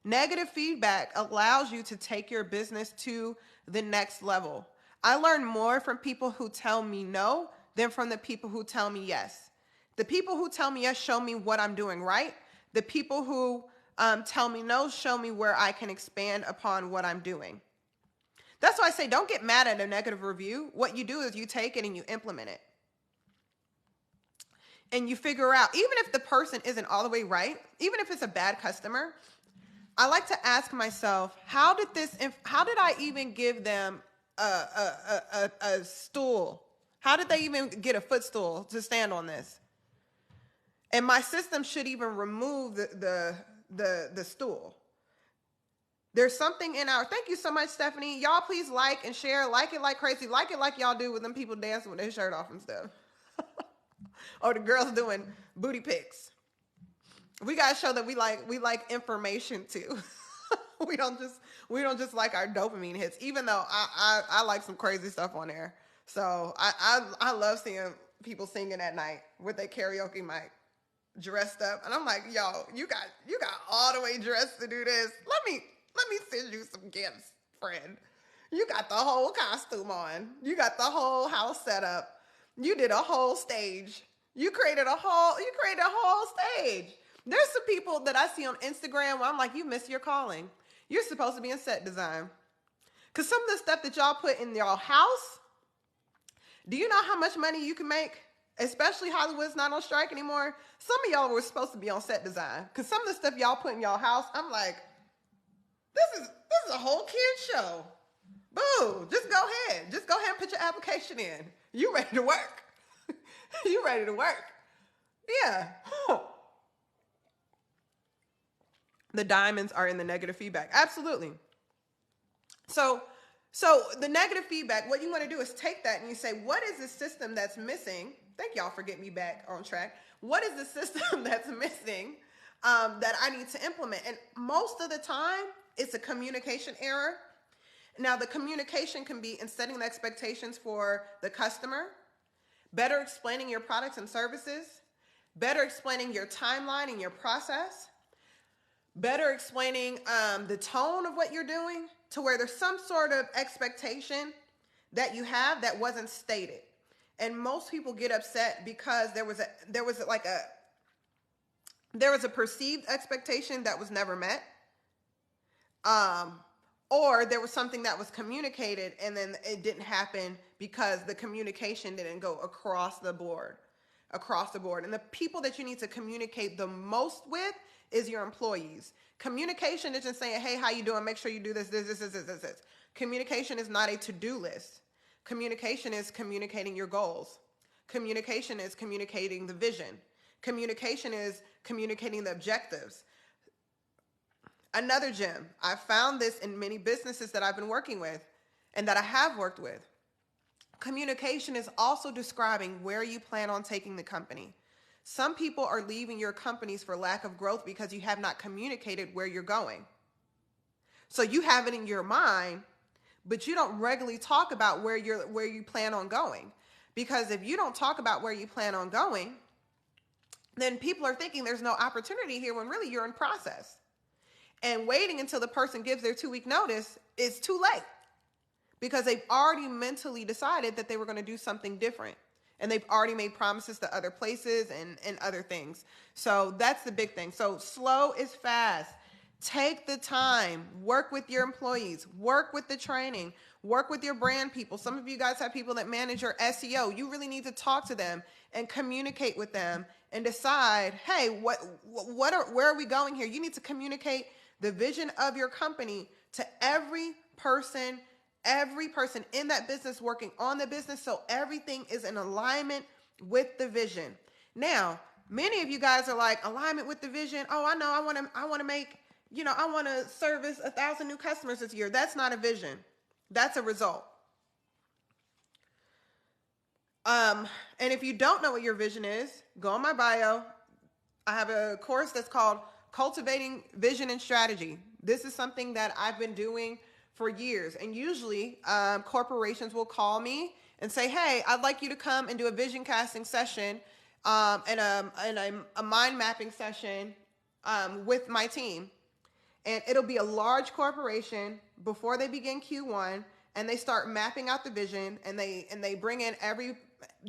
Negative feedback allows you to take your business to the next level. I learn more from people who tell me no than from the people who tell me yes. The people who tell me yes show me what I'm doing right. The people who tell me no show me where I can expand upon what I'm doing. That's why I say, don't get mad at a negative review. What you do is you take it and you implement it. And you figure out, even if the person isn't all the way right, even if it's a bad customer, I like to ask myself, how did I even give them a stool? How did they even get a footstool to stand on this? And my system should even remove the stool. There's something in thank you so much, Stephanie. Y'all please like and share, like it like crazy, like it like y'all do with them people dancing with their shirt off and stuff. Or the girls doing booty pics. We gotta show that we like information too. we don't just like our dopamine hits, even though I like some crazy stuff on there. So I love seeing people singing at night with their karaoke mic, dressed up, and I'm like, yo, you got all the way dressed to do this. Let me send you some gifts, friend. You got the whole costume on. You got the whole house set up. You did a whole stage. You created a whole stage. There's some people that I see on Instagram where I'm like, you miss your calling. You're supposed to be in set design. Because some of the stuff that y'all put in y'all house, do you know how much money you can make? Especially Hollywood's not on strike anymore. Some of y'all were supposed to be on set design. Because some of the stuff y'all put in y'all house, I'm like, this is a whole kid show. Boo, just go ahead and put your application in. You ready to work. You ready to work. Yeah. The diamonds are in the negative feedback. Absolutely. So So the negative feedback, what you want to do is take that and you say, what is the system that's missing? Thank y'all for getting me back on track. What is the system that's missing that I need to implement? And most of the time, it's a communication error. Now, the communication can be in setting the expectations for the customer, better explaining your products and services, better explaining your timeline and your process, better explaining the tone of what you're doing to where there's some sort of expectation that you have that wasn't stated. And most people get upset because there was a perceived expectation that was never met. Or there was something that was communicated and then it didn't happen because the communication didn't go across the board. And the people that you need to communicate the most with is your employees. Communication isn't saying, hey, how you doing? Make sure you do this. Communication is not a to-do list. Communication is communicating your goals. Communication is communicating the vision. Communication is communicating the objectives. Another gem, I found this in many businesses that I've been working with and that I have worked with. Communication is also describing where you plan on taking the company. Some people are leaving your companies for lack of growth because you have not communicated where you're going. So you have it in your mind, but you don't regularly talk about where you plan on going. Because if you don't talk about where you plan on going, then people are thinking there's no opportunity here when really you're in process. And waiting until the person gives their 2-week notice is too late because they've already mentally decided that they were going to do something different. And they've already made promises to other places and other things. So that's the big thing. So slow is fast. Take the time, work with your employees, work with the training, work with your brand people. Some of you guys have people that manage your SEO. You really need to talk to them and communicate with them and decide, hey, where are we going here? You need to communicate the vision of your company to every person in that business working on the business, so everything is in alignment with the vision. Now, many of you guys are like, alignment with the vision. Oh, I know, I want to make, I want to service 1,000 new customers this year. That's not a vision. That's a result. And if you don't know what your vision is, go on my bio. I have a course that's called Cultivating Vision and Strategy. This is something that I've been doing for years. And usually corporations will call me and say, hey, I'd like you to come and do a vision casting session and a mind mapping session with my team. And it'll be a large corporation before they begin Q1, and they start mapping out the vision, and they bring in every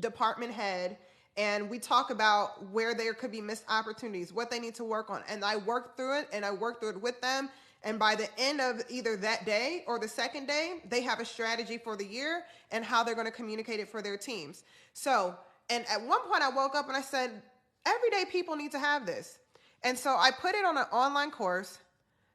department head, and we talk about where there could be missed opportunities, what they need to work on. And I work through it with them. And by the end of either that day or the second day, they have a strategy for the year and how they're going to communicate it for their teams. So, and at one point I woke up and I said, everyday people need to have this. And so I put it on an online course.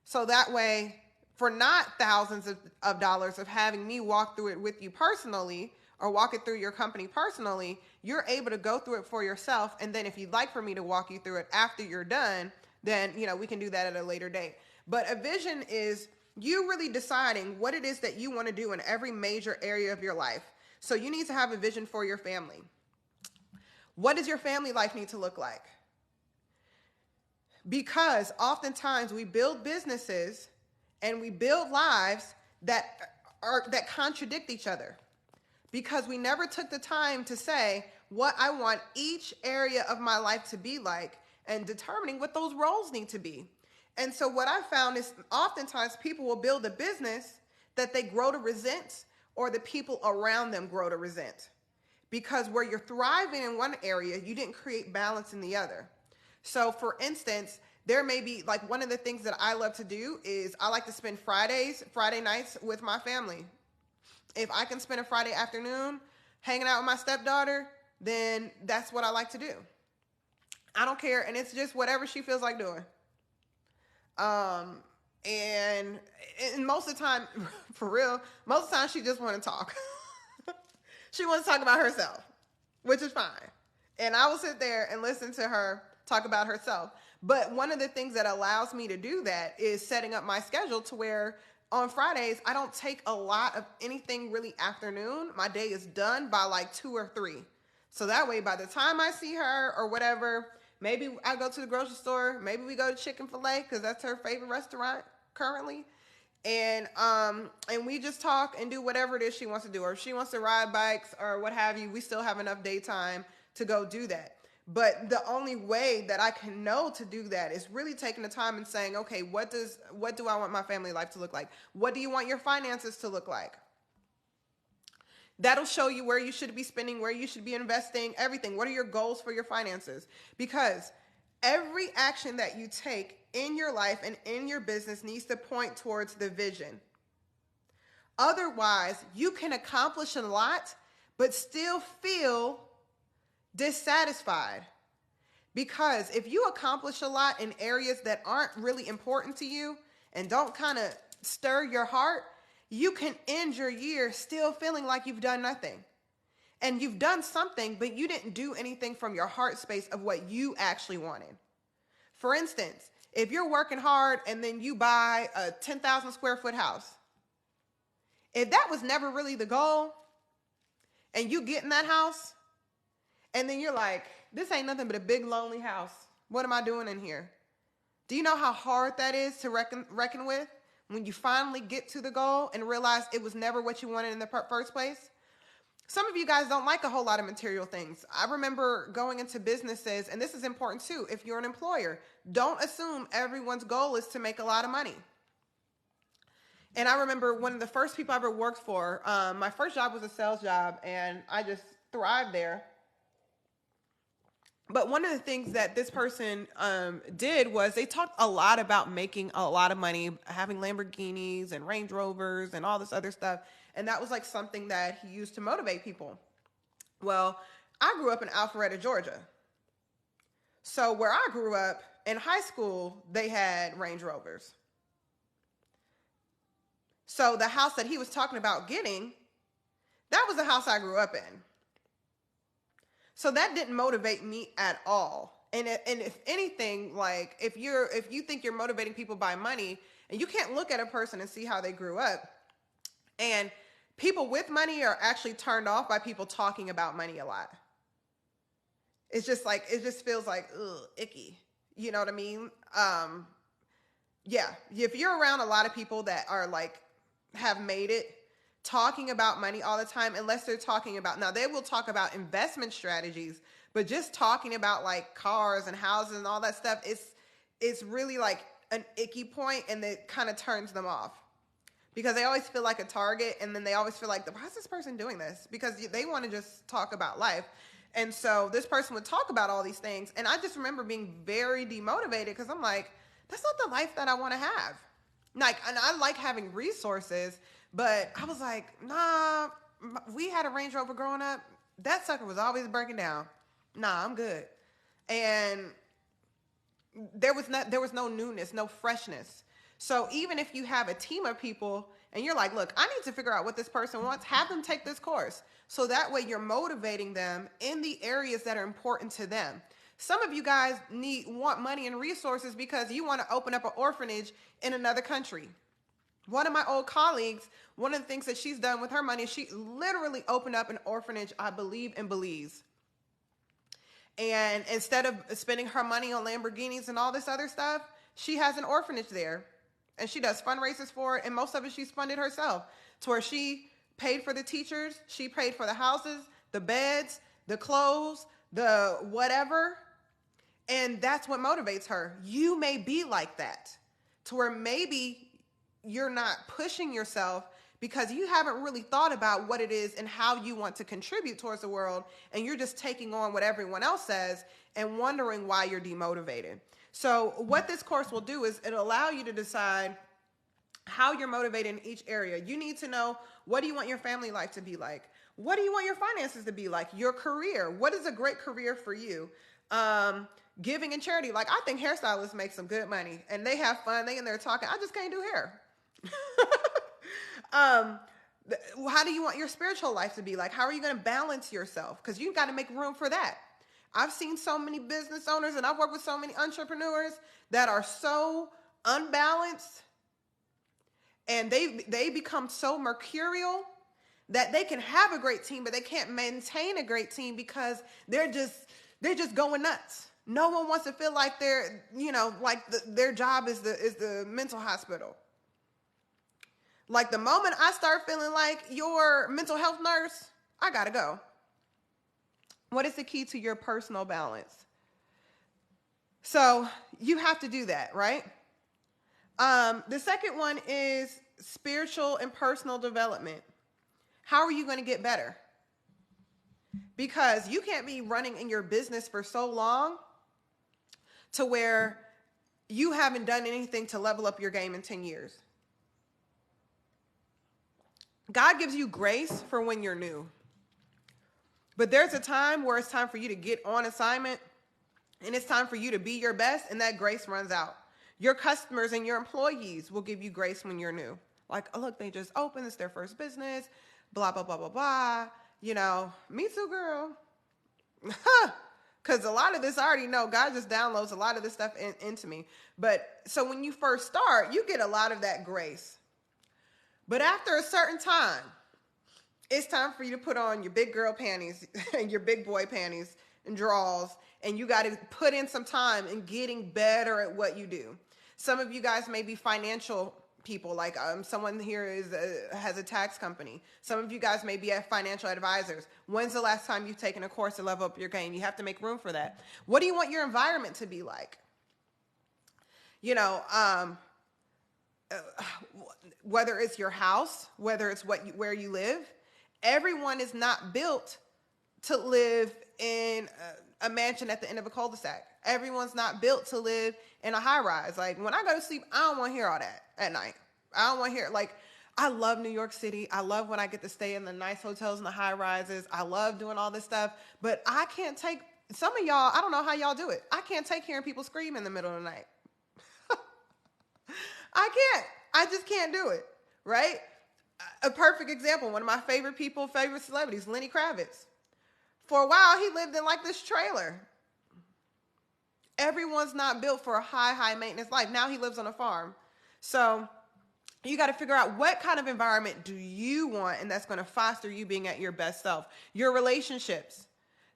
So that way, for not thousands of dollars of having me walk through it with you personally, or walk it through your company personally, you're able to go through it for yourself. And then if you'd like for me to walk you through it after you're done, then, we can do that at a later date. But a vision is you really deciding what it is that you want to do in every major area of your life. So you need to have a vision for your family. What does your family life need to look like? Because oftentimes we build businesses and we build lives that contradict each other. Because we never took the time to say what I want each area of my life to be like and determining what those roles need to be. And so what I found is oftentimes people will build a business that they grow to resent, or the people around them grow to resent. Because where you're thriving in one area, you didn't create balance in the other. So for instance, there may be, like, one of the things that I love to do is I like to spend Friday nights with my family. If I can spend a Friday afternoon hanging out with my stepdaughter, then that's what I like to do. I don't care. And it's just whatever she feels like doing. And most of the time, for real, most of the time she just want to talk. She wants to talk about herself, which is fine. And I will sit there and listen to her talk about herself. But one of the things that allows me to do that is setting up my schedule to where on Fridays, I don't take a lot of anything really afternoon. My day is done by like 2 or 3. So that way, by the time I see her or whatever, maybe I go to the grocery store. Maybe we go to Chick-fil-A because that's her favorite restaurant currently. And we just talk and do whatever it is she wants to do. Or if she wants to ride bikes or what have you, we still have enough daytime to go do that. But the only way that I can know to do that is really taking the time and saying, okay, what do I want my family life to look like? What do you want your finances to look like? That'll show you where you should be spending, where you should be investing, everything. What are your goals for your finances? Because every action that you take in your life and in your business needs to point towards the vision. Otherwise, you can accomplish a lot, but still feel dissatisfied. Because if you accomplish a lot in areas that aren't really important to you and don't kind of stir your heart, you can end your year still feeling like you've done nothing. And you've done something, but you didn't do anything from your heart space of what you actually wanted. For instance, if you're working hard and then you buy a 10,000 square foot house, if that was never really the goal and you get in that house and then you're like, this ain't nothing but a big lonely house. What am I doing in here? Do you know how hard that is to reckon with when you finally get to the goal and realize it was never what you wanted in the first place? Some of you guys don't like a whole lot of material things. I remember going into businesses, and this is important too, if you're an employer, don't assume everyone's goal is to make a lot of money. And I remember one of the first people I ever worked for, my first job was a sales job, and I just thrived there. But one of the things that this person did was they talked a lot about making a lot of money, having Lamborghinis and Range Rovers and all this other stuff. And that was like something that he used to motivate people. Well, I grew up in Alpharetta, Georgia. So where I grew up, in high school, they had Range Rovers. So the house that he was talking about getting, that was the house I grew up in. So that didn't motivate me at all. And if anything, like if you think you're motivating people by money, and you can't look at a person and see how they grew up, and people with money are actually turned off by people talking about money a lot. It's just like, it just feels like, ugh, icky. You know what I mean? Yeah. If you're around a lot of people that are like, have made it, talking about money all the time, unless they're talking about, now they will talk about investment strategies, but just talking about like cars and houses and all that stuff, it's really like an icky point, and it kind of turns them off because they always feel like a target, and then they always feel like, why is this person doing this? Because they want to just talk about life. And so this person would talk about all these things, and I just remember being very demotivated because I'm like, that's not the life that I want to have. Like, and I like having resources, but I was like, nah, we had a Range Rover growing up. That sucker was always breaking down. Nah, I'm good. And there was no newness, no freshness. So even if you have a team of people and you're like, look, I need to figure out what this person wants, have them take this course. So that way you're motivating them in the areas that are important to them. Some of you guys want money and resources because you want to open up an orphanage in another country. One of my old colleagues, one of the things that she's done with her money, she literally opened up an orphanage, I believe, in Belize. And instead of spending her money on Lamborghinis and all this other stuff, she has an orphanage there. And she does fundraisers for it, and most of it she's funded herself. To where she paid for the teachers, she paid for the houses, the beds, the clothes, the whatever. And that's what motivates her. You may be like that, to where maybe you're not pushing yourself because you haven't really thought about what it is and how you want to contribute towards the world, and you're just taking on what everyone else says and wondering why you're demotivated. So what this course will do is it'll allow you to decide how you're motivated in each area. You need to know, what do you want your family life to be like? What do you want your finances to be like? Your career. What is a great career for you? Giving and charity. Like, I think hairstylists make some good money and they have fun. They in there talking. I just can't do hair. How do you want your spiritual life to be like? How are you going to balance yourself? Because you've got to make room for that. I've seen so many business owners and I've worked with so many entrepreneurs that are so unbalanced. And they become so mercurial that they can have a great team, but they can't maintain a great team because they're just going nuts. No one wants to feel like they're, like their job is the mental hospital. Like the moment I start feeling like your mental health nurse, I gotta go. What is the key to your personal balance? So you have to do that, right? The second one is spiritual and personal development. How are you going to get better? Because you can't be running in your business for so long to where you haven't done anything to level up your game in 10 years. God gives you grace for when you're new. But there's a time where it's time for you to get on assignment and it's time for you to be your best, and that grace runs out. Your customers and your employees will give you grace when you're new. Like, oh, look, they just opened, it's their first business, blah, blah, blah, blah, blah. Me too, girl. Because a lot of this I already know. God just downloads a lot of this stuff into me. But so when you first start, you get a lot of that grace. But after a certain time, it's time for you to put on your big girl panties and your big boy panties and drawers, and you got to put in some time in getting better at what you do. Some of you guys may be financial people, like someone here has a tax company. Some of you guys may be financial advisors. When's the last time you've taken a course to level up your game? You have to make room for that. What do you want your environment to be like? Whether it's your house, whether it's where you live, everyone is not built to live in a mansion at the end of a cul-de-sac. Everyone's not built to live in a high rise. Like when I go to sleep, I don't want to hear all that at night. I don't want to hear like, I love New York City. I love when I get to stay in the nice hotels and the high rises. I love doing all this stuff, but I can't take some of y'all. I don't know how y'all do it. I can't take hearing people scream in the middle of the night. I can't. I just can't do it. Right? A perfect example. One of my favorite celebrities, Lenny Kravitz. For a while, he lived in like this trailer. Everyone's not built for a high maintenance life. Now he lives on a farm. So you got to figure out what kind of environment do you want, and that's going to foster you being at your best self. Your relationships.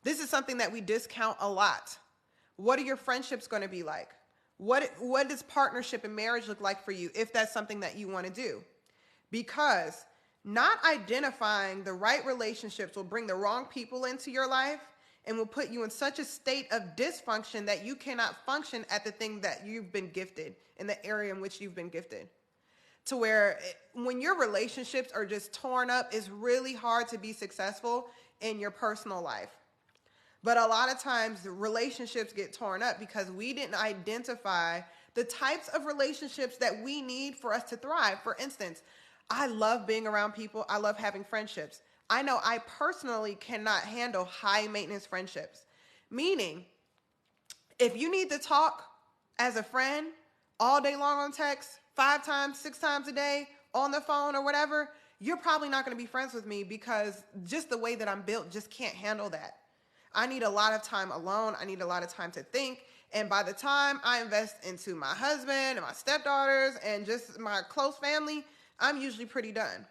This is something that we discount a lot. What are your friendships going to be like? What does partnership and marriage look like for you if that's something that you want to do? Because not identifying the right relationships will bring the wrong people into your life and will put you in such a state of dysfunction that you cannot function at the thing that you've been gifted, in the area in which you've been gifted. To where when your relationships are just torn up, it's really hard to be successful in your personal life. But a lot of times the relationships get torn up because we didn't identify the types of relationships that we need for us to thrive. For instance, I love being around people. I love having friendships. I know I personally cannot handle high maintenance friendships. Meaning, if you need to talk as a friend all day long on text, 5 times, 6 times a day, on the phone or whatever, you're probably not going to be friends with me because just the way that I'm built just can't handle that. I need a lot of time alone. I need a lot of time to think. And by the time I invest into my husband and my stepdaughters and just my close family, I'm usually pretty done.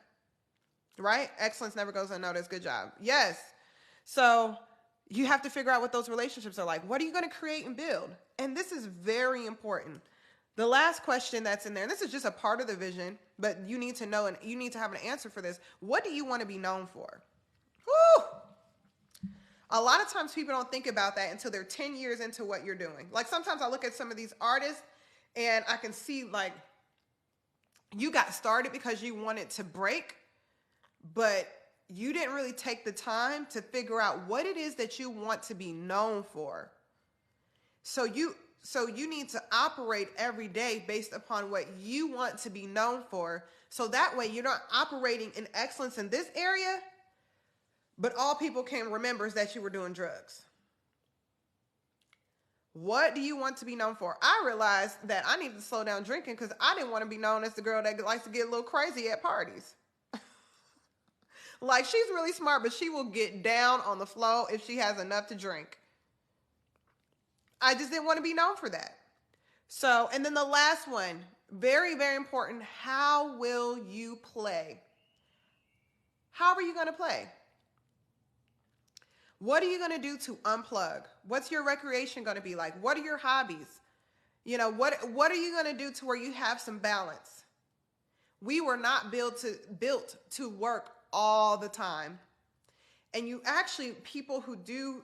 Right? Excellence never goes unnoticed. Good job. Yes. So you have to figure out what those relationships are like. What are you going to create and build? And this is very important. The last question that's in there, and this is just a part of the vision, but you need to know and you need to have an answer for this. What do you want to be known for? Woo! A lot of times people don't think about that until they're 10 years into what you're doing. Like sometimes I look at some of these artists and I can see like you got started because you wanted to break, but you didn't really take the time to figure out what it is that you want to be known for. So you need to operate every day based upon what you want to be known for. So that way you're not operating in excellence in this area, but all people can remember is that you were doing drugs. What do you want to be known for? I realized that I needed to slow down drinking because I didn't want to be known as the girl that likes to get a little crazy at parties. Like she's really smart, but she will get down on the floor if she has enough to drink. I just didn't want to be known for that. So, and then the last one, very, very important. How will you play? How are you going to play? What are you going to do to unplug? What's your recreation going to be like? What are your hobbies? You know, what are you going to do to where you have some balance? We were not built to work all the time. And you actually, people who do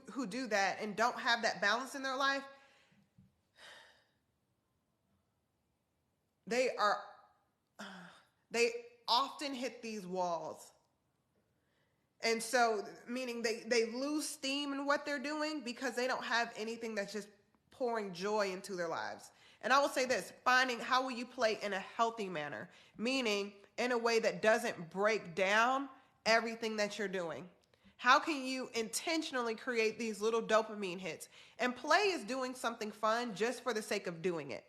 that and don't have that balance in their life, they often hit these walls. And so, meaning they lose steam in what they're doing because they don't have anything that's just pouring joy into their lives. And I will say this, finding how will you play in a healthy manner, meaning in a way that doesn't break down everything that you're doing. How can you intentionally create these little dopamine hits? And play is doing something fun just for the sake of doing it.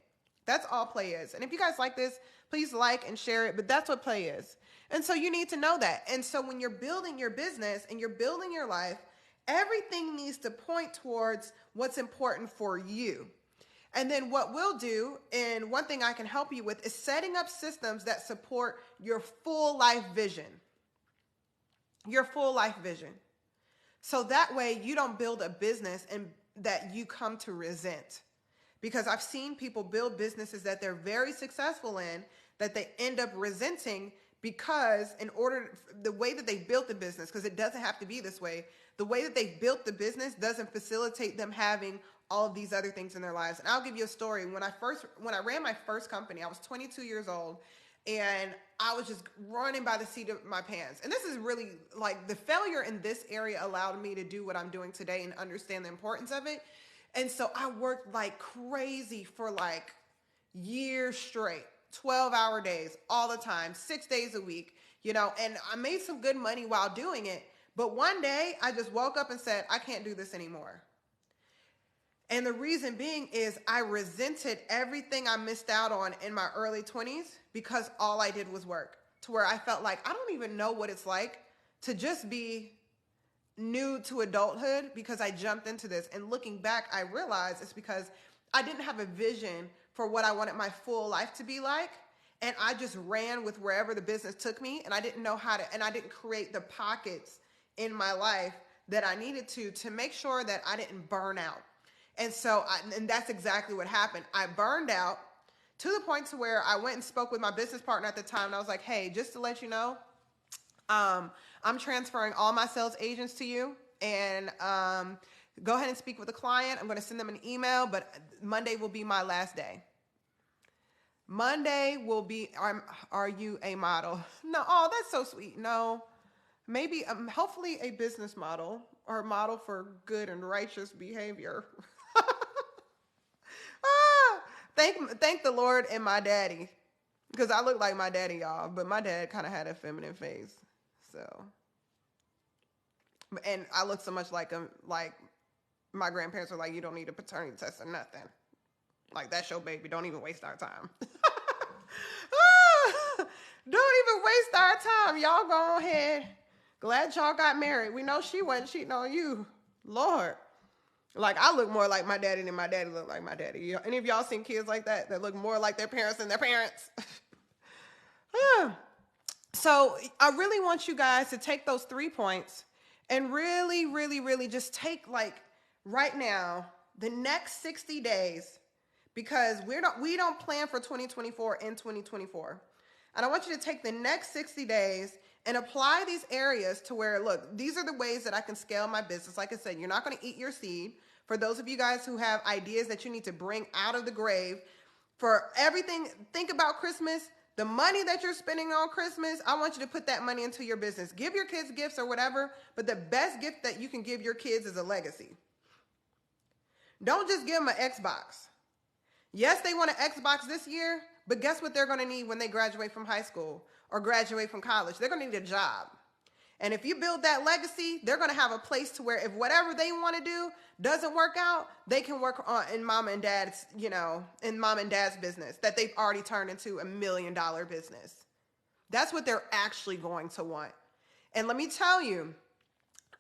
That's all play is. And if you guys like this, please like and share it, but that's what play is. And so you need to know that. And so when you're building your business and you're building your life, everything needs to point towards what's important for you. And then what we'll do, and one thing I can help you with, is setting up systems that support your full life vision. Your full life vision. So that way you don't build a business and that you come to resent. Because I've seen people build businesses that they're very successful in that they end up resenting because the way that they built the business, because it doesn't have to be this way, the way that they built the business doesn't facilitate them having all of these other things in their lives. And I'll give you a story. When I ran my first company, I was 22 years old and I was just running by the seat of my pants. And this is really like the failure in this area allowed me to do what I'm doing today and understand the importance of it. And so I worked like crazy for like years straight, 12-hour days all the time, 6 days a week, you know, and I made some good money while doing it. But one day I just woke up and said, I can't do this anymore. And the reason being is I resented everything I missed out on in my early 20s because all I did was work, to where I felt like I don't even know what it's like to just be new to adulthood because I jumped into this. And looking back, I realized it's because I didn't have a vision for what I wanted my full life to be like. And I just ran with wherever the business took me. And I didn't know how to, and I didn't create the pockets in my life that I needed to make sure that I didn't burn out. And so, and that's exactly what happened. I burned out to the point to where I went and spoke with my business partner at the time. And I was like, hey, just to let you know, I'm transferring all my sales agents to you, and go ahead and speak with the client. I'm going to send them an email, but Monday will be my last day. Monday will be, are you a model? No, oh, that's so sweet. No, maybe, hopefully a business model or a model for good and righteous behavior. Thank the Lord and my daddy, because I look like my daddy, y'all, but my dad kind of had a feminine face. So, and I look so much like him, like my grandparents were like, you don't need a paternity test or nothing. Like, that's your baby. Don't even waste our time. Don't even waste our time. Y'all go ahead. Glad y'all got married. We know she wasn't cheating on you. Lord. Like, I look more like my daddy than my daddy looked like my daddy. Any of y'all seen kids like that look more like their parents than their parents? So I really want you guys to take those 3 points and really, really, really just take, like, right now, the next 60 days, because we don't plan for 2024 in 2024. And I want you to take the next 60 days and apply these areas to where, look, these are the ways that I can scale my business. Like I said, you're not going to eat your seed. For those of you guys who have ideas that you need to bring out of the grave, for everything, think about Christmas. The money that you're spending on Christmas, I want you to put that money into your business. Give your kids gifts or whatever, but the best gift that you can give your kids is a legacy. Don't just give them an Xbox. Yes, they want an Xbox this year, but guess what they're going to need when they graduate from high school or graduate from college? They're going to need a job. And if you build that legacy, they're going to have a place to where if whatever they want to do doesn't work out, they can work on in mom and dad's, in mom and dad's business that they've already turned into $1 million business. That's what they're actually going to want. And let me tell you,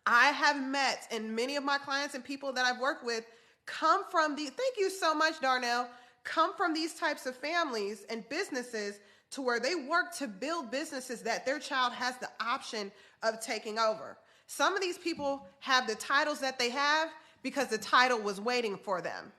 I have met, and many of my clients and people that I've worked with come from thank you so much, Darnell, come from these types of families and businesses to where they work to build businesses that their child has the option of taking over. Some of these people have the titles that they have because the title was waiting for them.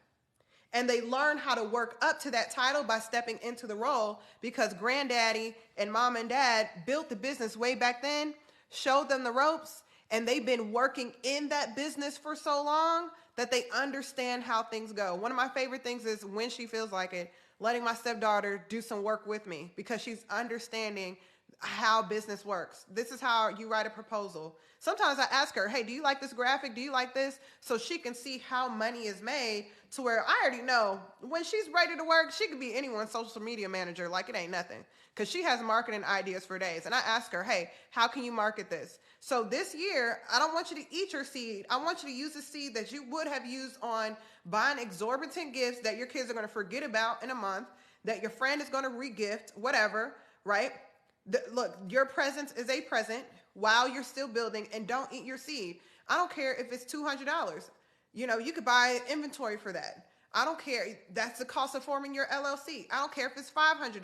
And they learn how to work up to that title by stepping into the role because granddaddy and mom and dad built the business way back then, showed them the ropes, and they've been working in that business for so long that they understand how things go. One of my favorite things is when she feels like it, letting my stepdaughter do some work with me because she's understanding how business works. This is how you write a proposal. Sometimes I ask her, hey, do you like this graphic? Do you like this? So she can see how money is made to where I already know when she's ready to work, she could be anyone's social media manager like it ain't nothing because she has marketing ideas for days. And I ask her, hey, how can you market this? So this year, I don't want you to eat your seed. I want you to use the seed that you would have used on buying exorbitant gifts that your kids are going to forget about in a month, that your friend is going to re-gift, whatever, right? Look, your presence is a present while you're still building, and don't eat your seed. I don't care if it's $200. You know, you could buy inventory for that. I don't care. That's the cost of forming your LLC. I don't care if it's $500.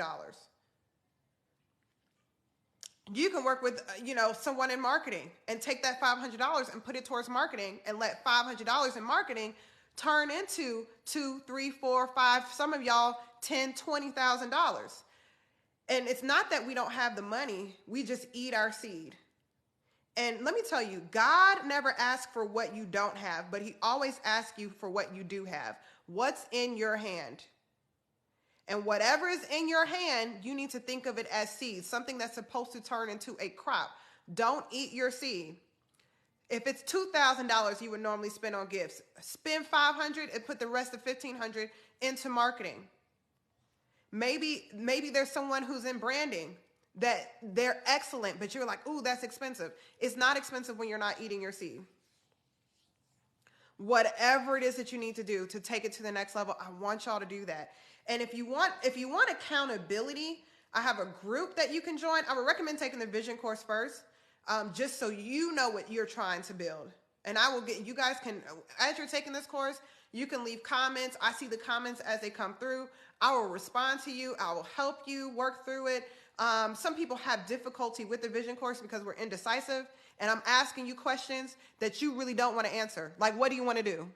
You can work with, someone in marketing and take that $500 and put it towards marketing and let $500 in marketing turn into $2, $3, $4, $5, some of y'all $10,000, $20,000. And it's not that we don't have the money, we just eat our seed. And let me tell you, God never asks for what you don't have, but he always asks you for what you do have. What's in your hand? And whatever is in your hand, you need to think of it as seed, something that's supposed to turn into a crop. Don't eat your seed. If it's $2,000 you would normally spend on gifts, spend $500 and put the rest of $1,500 into marketing. Maybe there's someone who's in branding that they're excellent, but you're like, ooh, that's expensive. It's not expensive when you're not eating your seed. Whatever it is that you need to do to take it to the next level, I want y'all to do that. And if you want accountability, I have a group that you can join. I would recommend taking the vision course first, just so you know what you're trying to build. And you guys can, as you're taking this course, you can leave comments. I see the comments as they come through. I will respond to you. I will help you work through it. Some people have difficulty with the vision course because we're indecisive. And I'm asking you questions that you really don't want to answer. Like, what do you want to do?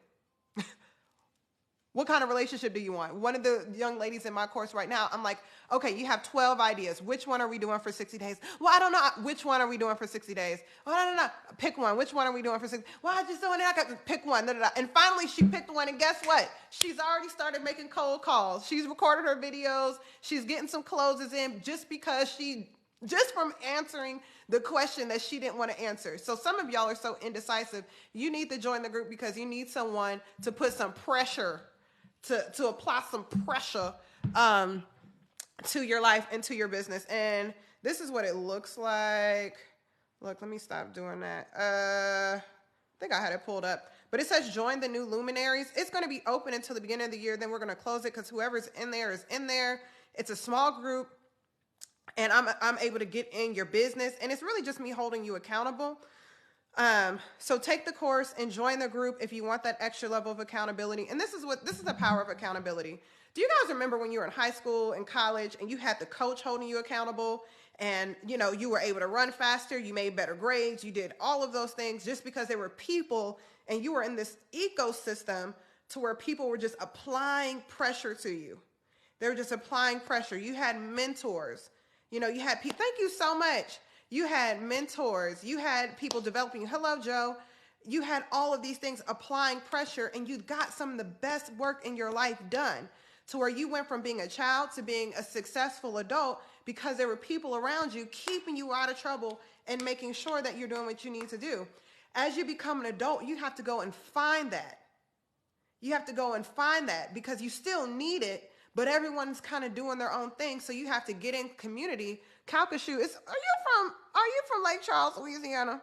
What kind of relationship do you want? One of the young ladies in my course right now, I'm like, okay, you have 12 ideas. Which one are we doing for 60 days? Well, I don't know. Which one are we doing for 60 days? Well, I don't know. Pick one. Which one are we doing for 60? Well, I just don't know. I got to pick one. Da, da, da. And finally, she picked one. And guess what? She's already started making cold calls. She's recorded her videos. She's getting some closes in just from answering the question that she didn't want to answer. So some of y'all are so indecisive. You need to join the group because you need someone to put some pressure to apply some pressure to your life and to your business. And this is what it looks like. Look, let me stop doing that. I think I had it pulled up. But it says join the new luminaries. It's going to be open until the beginning of the year. Then we're going to close it because whoever's in there is in there. It's a small group. And I'm able to get in your business. And it's really just me holding you accountable. So take the course and join the group if you want that extra level of accountability. And this is the power of accountability. Do you guys remember when you were in high school and college and you had the coach holding you accountable and, you were able to run faster, you made better grades, you did all of those things just because there were people and you were in this ecosystem to where people were just applying pressure to you. They were just applying pressure. You had mentors, you had people. Thank you so much. You had mentors, you had people developing. Hello, Joe. You had all of these things applying pressure and you got some of the best work in your life done to where you went from being a child to being a successful adult because there were people around you keeping you out of trouble and making sure that you're doing what you need to do. As you become an adult, you have to go and find that. You have to go and find that because you still need it, but everyone's kind of doing their own thing. So you have to get in community. Calcasieu are you from Lake Charles, Louisiana?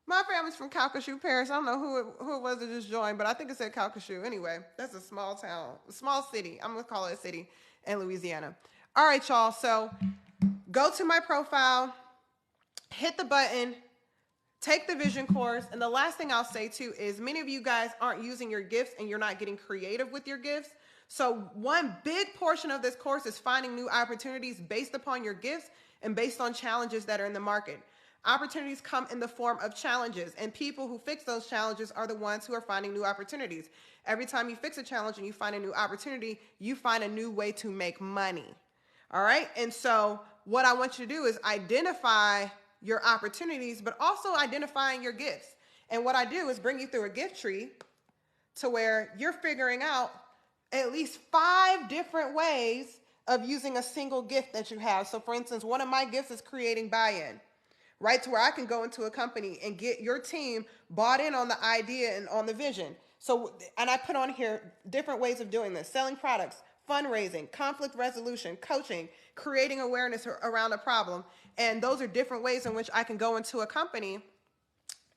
My family's from Calcasieu Parish. I don't know who it was that just joined, but I think it said Calcasieu. Anyway, that's a small town, a small city. I'm going to call it a city in Louisiana. All right, y'all. So go to my profile, hit the button, take the vision course. And the last thing I'll say too is many of you guys aren't using your gifts and you're not getting creative with your gifts. So one big portion of this course is finding new opportunities based upon your gifts and based on challenges that are in the market. Opportunities come in the form of challenges, and people who fix those challenges are the ones who are finding new opportunities. Every time you fix a challenge and you find a new opportunity, you find a new way to make money. All right? And so what I want you to do is identify your opportunities, but also identifying your gifts. And what I do is bring you through a gift tree to where you're figuring out at least 5 different ways of using a single gift that you have. So for instance, one of my gifts is creating buy-in, right? To where I can go into a company and get your team bought in on the idea and on the vision. So, and I put on here different ways of doing this: selling products, fundraising, conflict resolution, coaching, creating awareness around a problem. And those are different ways in which I can go into a company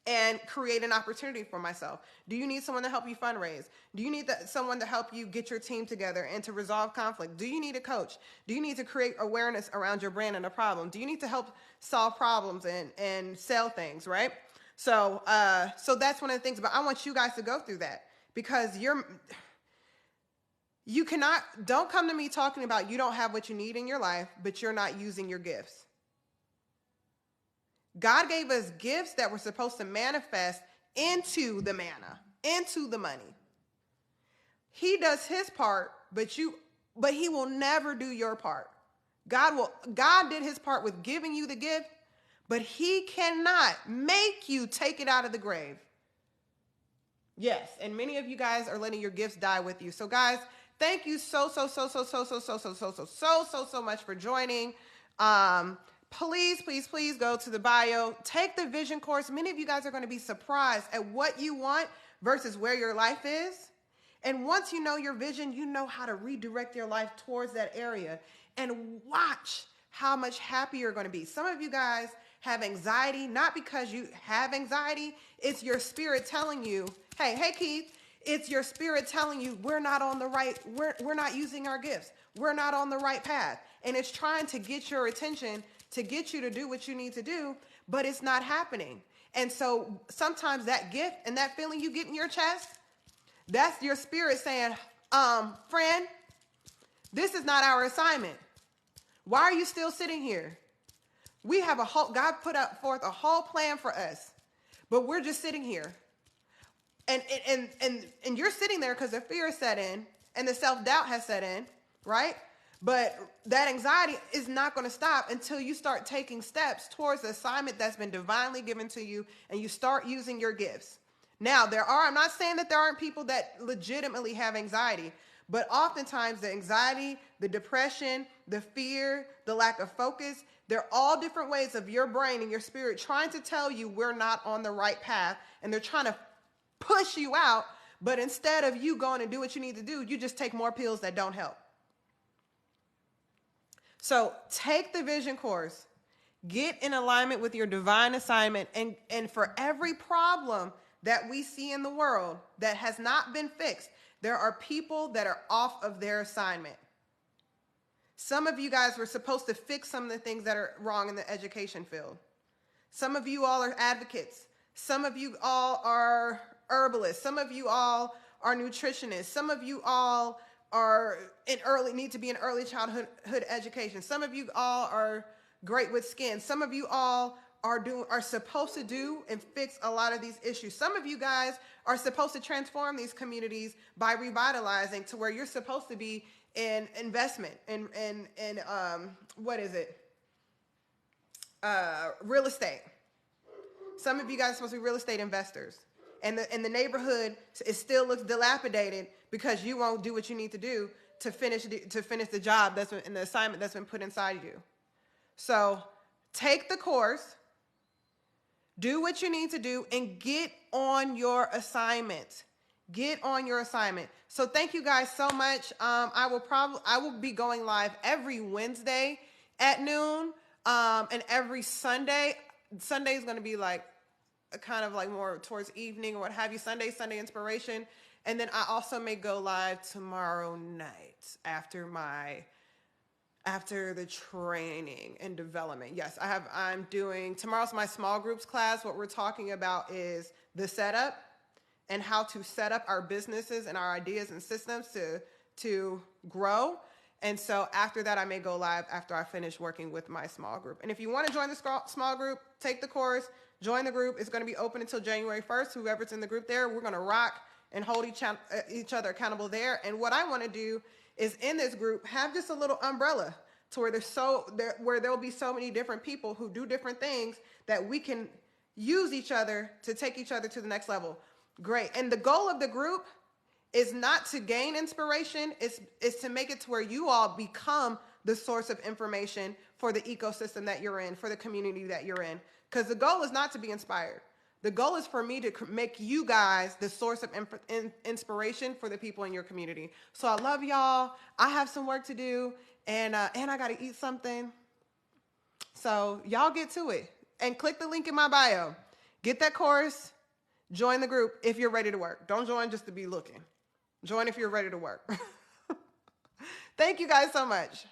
and create an opportunity for myself. Do you need someone to help you fundraise? Do you need someone to help you get your team together and to resolve conflict? Do you need a coach? Do you need to create awareness around your brand and a problem? Do you need to help solve problems and sell things, right? So that's one of the things, but I want you guys to go through that, because don't come to me talking about you don't have what you need in your life, but you're not using your gifts. God gave us gifts that were supposed to manifest into the manna, into the money. He does his part, but he will never do your part. God did his part with giving you the gift, but he cannot make you take it out of the grave. Yes, and many of you guys are letting your gifts die with you. So guys, thank you so much for joining. Please go to the bio, take the vision course. Many of you guys are going to be surprised at what you want versus where your life is. And once you know your vision, you know how to redirect your life towards that area, and watch how much happier you're going to be. Some of you guys have anxiety, not because you have anxiety. It's your spirit telling you, hey Keith, it's your spirit telling you we're not using our gifts. We're not on the right path. And it's trying to get your attention to get you to do what you need to do, but it's not happening. And so sometimes that gift and that feeling you get in your chest, that's your spirit saying, friend, this is not our assignment. Why are you still sitting here? We have God put forth a whole plan for us, but we're just sitting here. And you're sitting there because the fear set in and the self-doubt has set in, right? But that anxiety is not going to stop until you start taking steps towards the assignment that's been divinely given to you, and you start using your gifts. Now, I'm not saying that there aren't people that legitimately have anxiety, but oftentimes the anxiety, the depression, the fear, the lack of focus, they're all different ways of your brain and your spirit trying to tell you we're not on the right path, and they're trying to push you out. But instead of you going to do what you need to do, you just take more pills that don't help. So take the vision course, get in alignment with your divine assignment, and for every problem that we see in the world that has not been fixed, there are people that are off of their assignment. Some of you guys were supposed to fix some of the things that are wrong in the education field. Some of you all are advocates. Some of you all are herbalists. Some of you all are nutritionists. Some of you all need to be in early childhood education. Some of you all are great with skin. Some of you all are supposed to do and fix a lot of these issues. Some of you guys are supposed to transform these communities by revitalizing to where you're supposed to be in investment and real estate. Some of you guys are supposed to be real estate investors. And the neighborhood, it still looks dilapidated because you won't do what you need to do to finish the job and the assignment that's been put inside you. So take the course, do what you need to do, and get on your assignment. Get on your assignment. So thank you guys so much. I will be going live every Wednesday at noon, and every Sunday. Sunday is going to be like kind of like more towards evening or what have you. Sunday inspiration. And then I also may go live tomorrow night after the training and development. Yes, I'm doing, tomorrow's my small groups class. What we're talking about is the setup and how to set up our businesses and our ideas and systems to grow. And so after that, I may go live after I finish working with my small group. And if you want to join the small group, take the course, join the group. It's going to be open until January 1st. Whoever's in the group there, we're going to rock and hold each other accountable there. And what I want to do is in this group, have just a little umbrella to where there'll be so many different people who do different things that we can use each other to take each other to the next level. Great. And the goal of the group is not to gain inspiration, is to make it to where you all become the source of information for the ecosystem that you're in, for the community that you're in. Because the goal is not to be inspired. The goal is for me to make you guys the source of inspiration for the people in your community. So I love y'all. I have some work to do, and I got to eat something. So y'all get to it. And click the link in my bio. Get that course. Join the group if you're ready to work. Don't join just to be looking. Join if you're ready to work. Thank you guys so much.